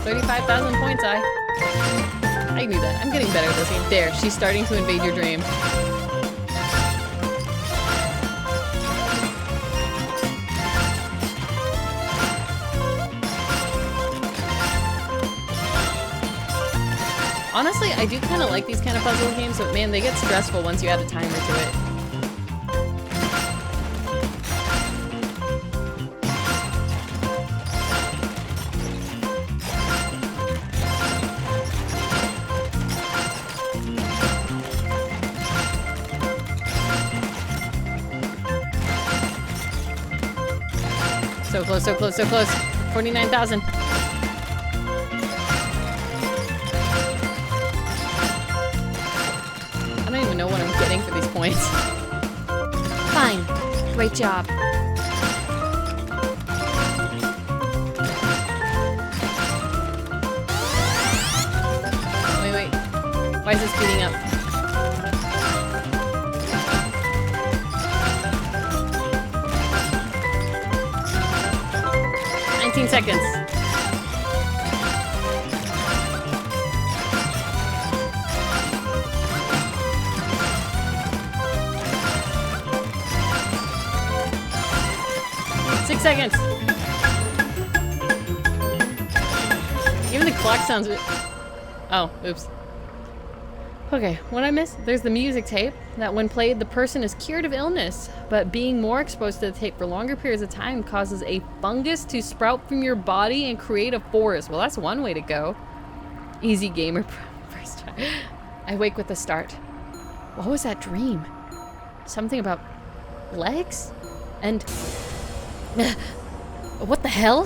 35,000 points, I knew that. I'm getting better at this game. There, she's starting to invade your dream. Honestly, I do kind of like these kind of puzzle games, but man, they get stressful once you add a timer to it. So close, so close, so close. 49,000. I don't even know what I'm getting for these points. Fine. Great job. Wait, wait. Why is this speeding up? Seconds. Six seconds. Even the clock sounds... Oh, oops. Okay, what I missed? There's the music tape that when played, the person is cured of illness, but being more exposed to the tape for longer periods of time causes a fungus to sprout from your body and create a forest. Well, that's one way to go. Easy gamer first try. I wake with a start. What was that dream? Something about legs? And... what the hell?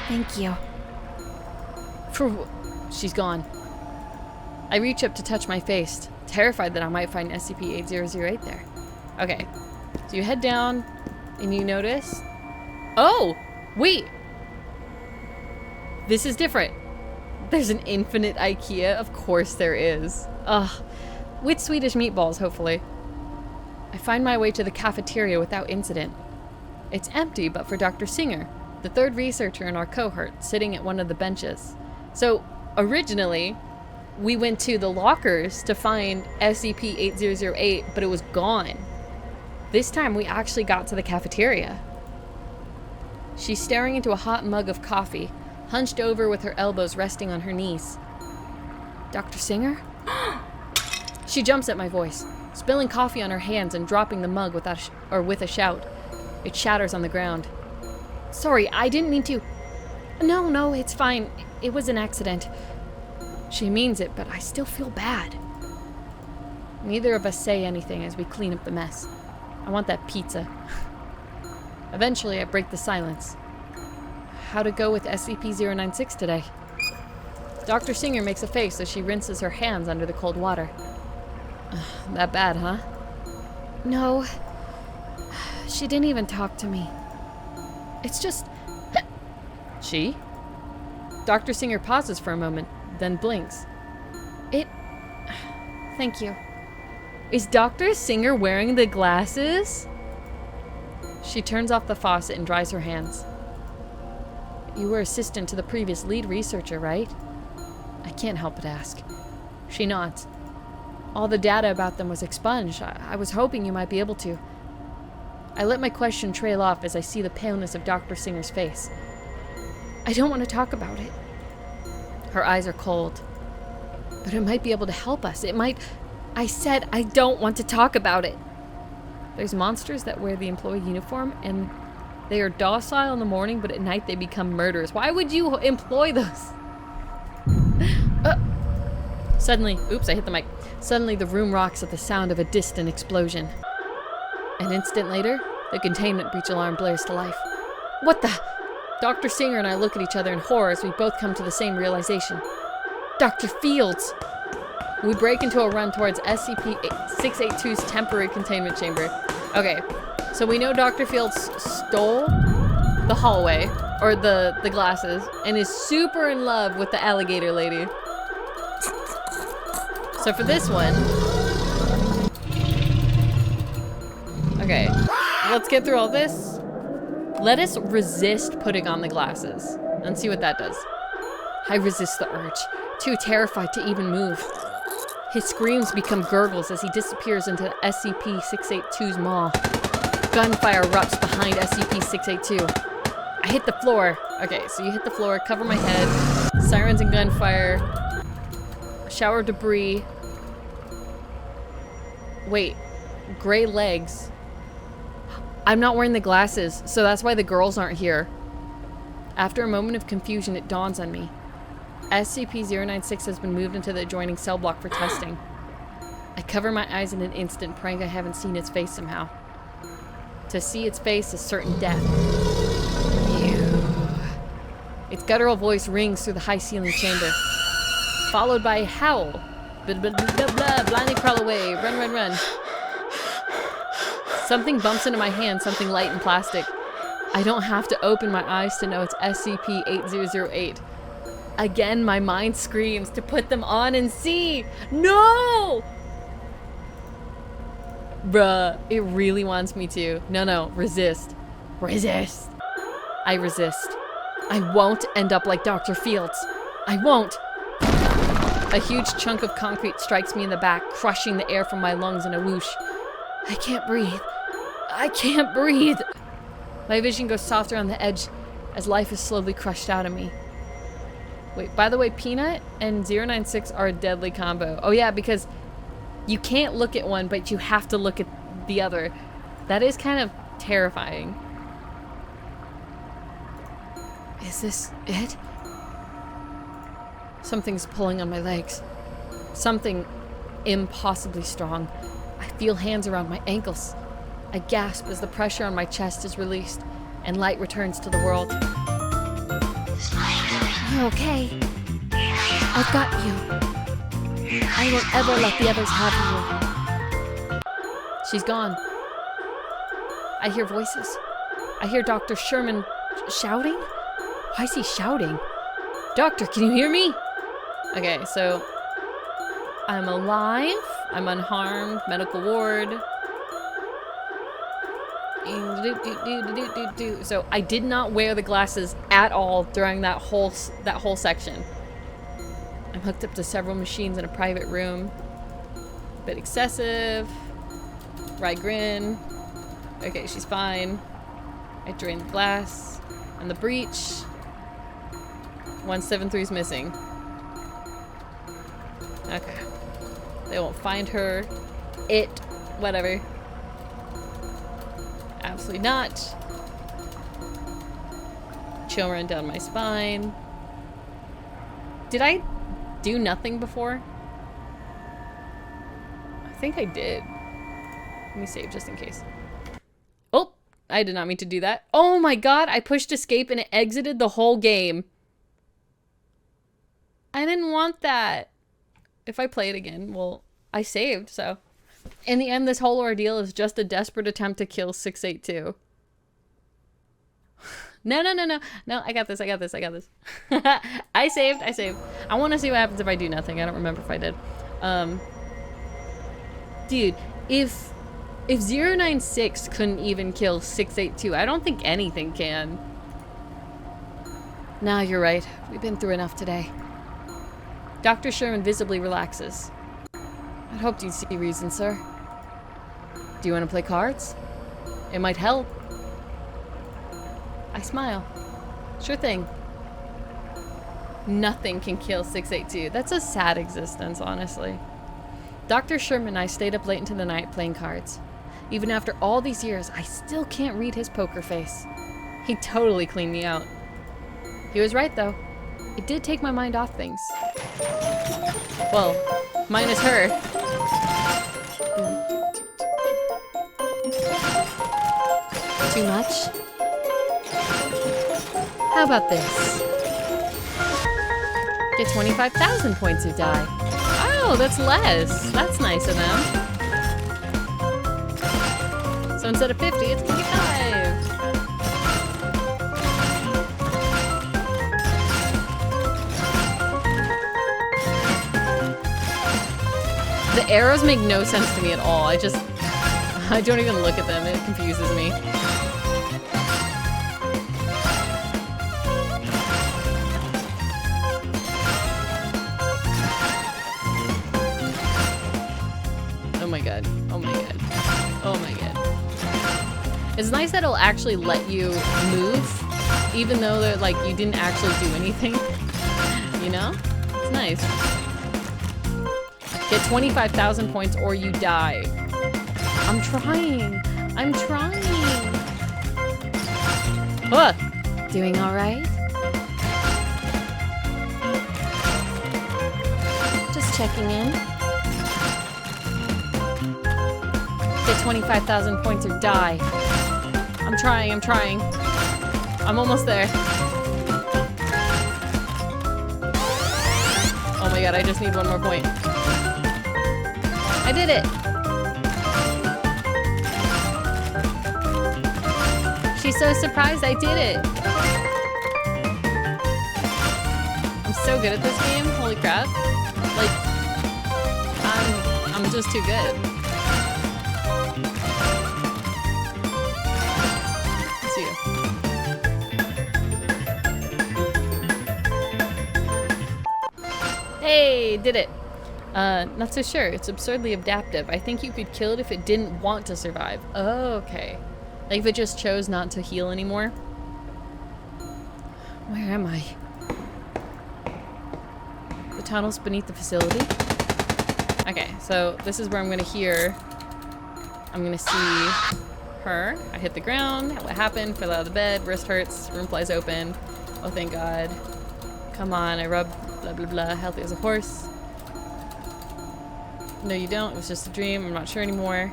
Thank you. She's gone. I reach up to touch my face, terrified that I might find SCP-8008 there. Okay, so you head down, and you notice... Oh! Wait! This is different. There's an infinite IKEA? Of course there is. Ugh. With Swedish meatballs, hopefully. I find my way to the cafeteria without incident. It's empty, but for Dr. Singer, the third researcher in our cohort, sitting at one of the benches. So, originally... we went to the lockers to find SCP-8008, but it was gone. This time we actually got to the cafeteria. She's staring into a hot mug of coffee, hunched over with her elbows resting on her knees. Dr. Singer? She jumps at my voice, spilling coffee on her hands and dropping the mug with a shout. It shatters on the ground. Sorry, I didn't mean to... No, it's fine. It was an accident. She means it, but I still feel bad. Neither of us say anything as we clean up the mess. I want that pizza. Eventually, I break the silence. How to go with SCP-096 today? Dr. Singer makes a face as she rinses her hands under the cold water. That bad, huh? No. She didn't even talk to me. It's just... She? Dr. Singer pauses for a moment, then blinks. Thank you. Is Dr. Singer wearing the glasses? She turns off the faucet and dries her hands. You were assistant to the previous lead researcher, right? I can't help but ask. She nods. All the data about them was expunged. I was hoping you might be able to. I let my question trail off as I see the paleness of Dr. Singer's face. I don't want to talk about it. Her eyes are cold. But it might be able to help us. It might... I said I don't want to talk about it. There's monsters that wear the employee uniform, and they are docile in the morning, but at night they become murderers. Why would you employ those? Suddenly, oops, I hit the mic. Suddenly the room rocks at the sound of a distant explosion. An instant later, the containment breach alarm blares to life. What the? Dr. Singer and I look at each other in horror as we both come to the same realization. Dr. Fields! We break into a run towards SCP-682's temporary containment chamber. Okay, so we know Dr. Fields stole the hallway, or the glasses, and is super in love with the alligator lady. So for this one... Okay, let's get through all this. Let us resist putting on the glasses and see what that does. I resist the urge, too terrified to even move. His screams become gurgles as he disappears into SCP-682's maw. Gunfire erupts behind SCP-682. I hit the floor. Okay, so you hit the floor, cover my head. Sirens and gunfire. Shower of debris. Wait, gray legs. I'm not wearing the glasses, so that's why the girls aren't here. After a moment of confusion, it dawns on me. SCP-096 has been moved into the adjoining cell block for testing. I cover my eyes in an instant, praying I haven't seen its face somehow. To see its face is certain death. Ew. Its guttural voice rings through the high-ceiling chamber, followed by a howl. Blah, blah, blah, blah, blah, blindly crawl away, run, run, run. Something bumps into my hand, something light and plastic. I don't have to open my eyes to know it's SCP-8008. Again, my mind screams to put them on and see. No! Bruh, it really wants me to. No, resist. Resist. I resist. I won't end up like Dr. Fields. I won't. A huge chunk of concrete strikes me in the back, crushing the air from my lungs in a whoosh. I can't breathe. I can't breathe. My vision goes softer on the edge as life is slowly crushed out of me. Wait, by the way, Peanut and 096 are a deadly combo. Oh yeah, because you can't look at one, but you have to look at the other. That is kind of terrifying. Is this it? Something's pulling on my legs. Something impossibly strong. I feel hands around my ankles. I gasp as the pressure on my chest is released and light returns to the world. You're okay. I've got you. I won't ever let the others have you. She's gone. I hear voices. I hear Dr. Sherman shouting? Why is he shouting? Doctor, can you hear me? Okay, so I'm alive. I'm unharmed. Medical ward. So I did not wear the glasses at all during that whole section. I'm hooked up to several machines in a private room. A bit excessive. Wry grin. Okay, she's fine. I drain the glass and the breach. 173 is missing. Okay. They won't find her. It. Whatever. Absolutely not. Chill run down my spine. Did I do nothing before? I think I did. Let me save just in case. Oh, I did not mean to do that. Oh my god, I pushed escape and it exited the whole game. I didn't want that. If I play it again, well, I saved, so. In the end, this whole ordeal is just a desperate attempt to kill 682. No, I got this. I saved. I want to see what happens if I do nothing. I don't remember if I did. Dude, if 096 couldn't even kill 682, I don't think anything can. Nah, you're right. We've been through enough today. Dr. Sherman visibly relaxes. I'd hoped you'd see reason, sir. Do you want to play cards? It might help. I smile. Sure thing. Nothing can kill 682. That's a sad existence, honestly. Dr. Sherman and I stayed up late into the night playing cards. Even after all these years, I still can't read his poker face. He totally cleaned me out. He was right, though. It did take my mind off things. Well, minus her. Too much? How about this? Get 25,000 points or die. Oh, that's less. That's nice of them. So instead of 50, it's 25. The arrows make no sense to me at all. I don't even look at them. It confuses me. Oh my god. Oh my god. Oh my god. It's nice that it'll actually let you move, even though they're like you didn't actually do anything. You know? It's nice. Get 25,000 points or you die. I'm trying. I'm trying. Huh. Doing all right? Just checking in. Get 25,000 points or die. I'm trying. I'm trying. I'm almost there. Oh my god, I just need one more point. I did it! She's so surprised I did it! I'm so good at this game, holy crap. Like, I'm just too good. See you. Hey, did it! Not so sure. It's absurdly adaptive. I think you could kill it if it didn't want to survive. Oh, okay. Like if it just chose not to heal anymore. Where am I? The tunnels beneath the facility? Okay, so this is where I'm gonna hear. I'm gonna see her. I hit the ground. What happened? Fell out of the bed. Wrist hurts. Room flies open. Oh, thank God. Come on. I rub. Blah, blah, blah. Healthy as a horse. No, you don't. It was just a dream. I'm not sure anymore.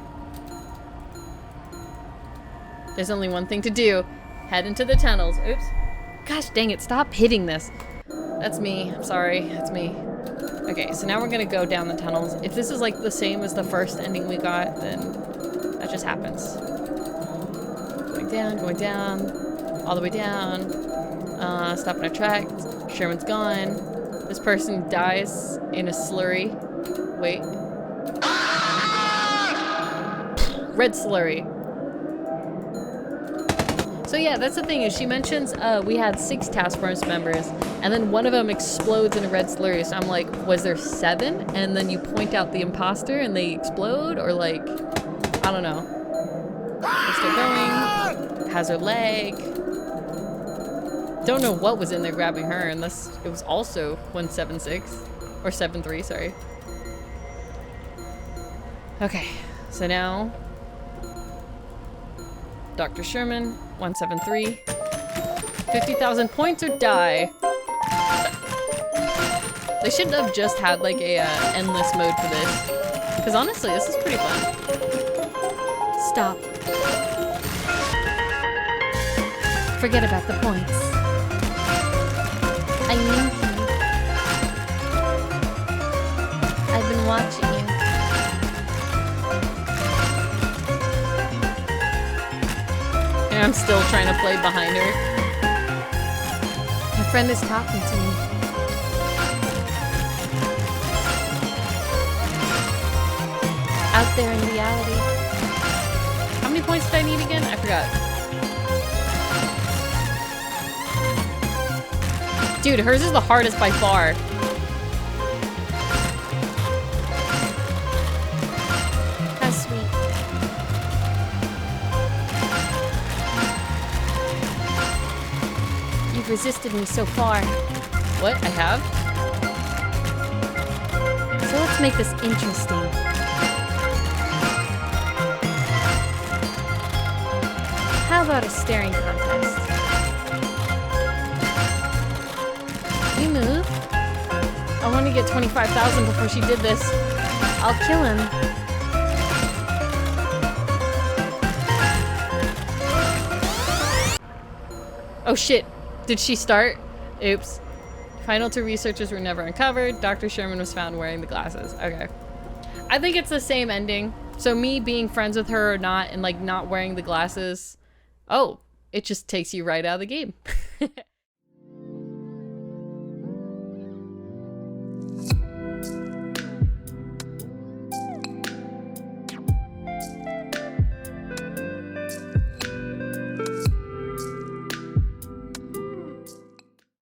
There's only one thing to do. Head into the tunnels. Oops. Gosh dang it. Stop hitting this. That's me. I'm sorry. That's me. Okay, so now we're gonna go down the tunnels. If this is like the same as the first ending we got, then that just happens. Going down, all the way down. Stopping our tracks. Sherman's gone. This person dies in a slurry. Wait. Red slurry. So yeah, that's the thing is she mentions we had 6 task force members and then one of them explodes in a red slurry. So I'm like, was there 7? And then you point out the imposter and they explode, or like, I don't know. We're still going. Has her leg. Don't know what was in there grabbing her unless it was also 176 or 73, sorry. Okay, so now Dr. Sherman, 173. 50,000 points or die. They should have just had like a endless mode for this. Because honestly, this is pretty fun. Stop. Forget about the points. I knew you. I've been watching you. And I'm still trying to play behind her. My friend is talking to me. Out there in reality. How many points did I need again? I forgot. Dude, hers is the hardest by far. How sweet. You've resisted me so far. What? I have? So let's make this interesting. How about a staring contest? You move. I want to get 25,000 before she did this. I'll kill him. Oh shit. Did she start? Oops. Final two researchers were never uncovered. Dr. Sherman was found wearing the glasses. Okay. I think it's the same ending. So me being friends with her or not and like not wearing the glasses. Oh, it just takes you right out of the game.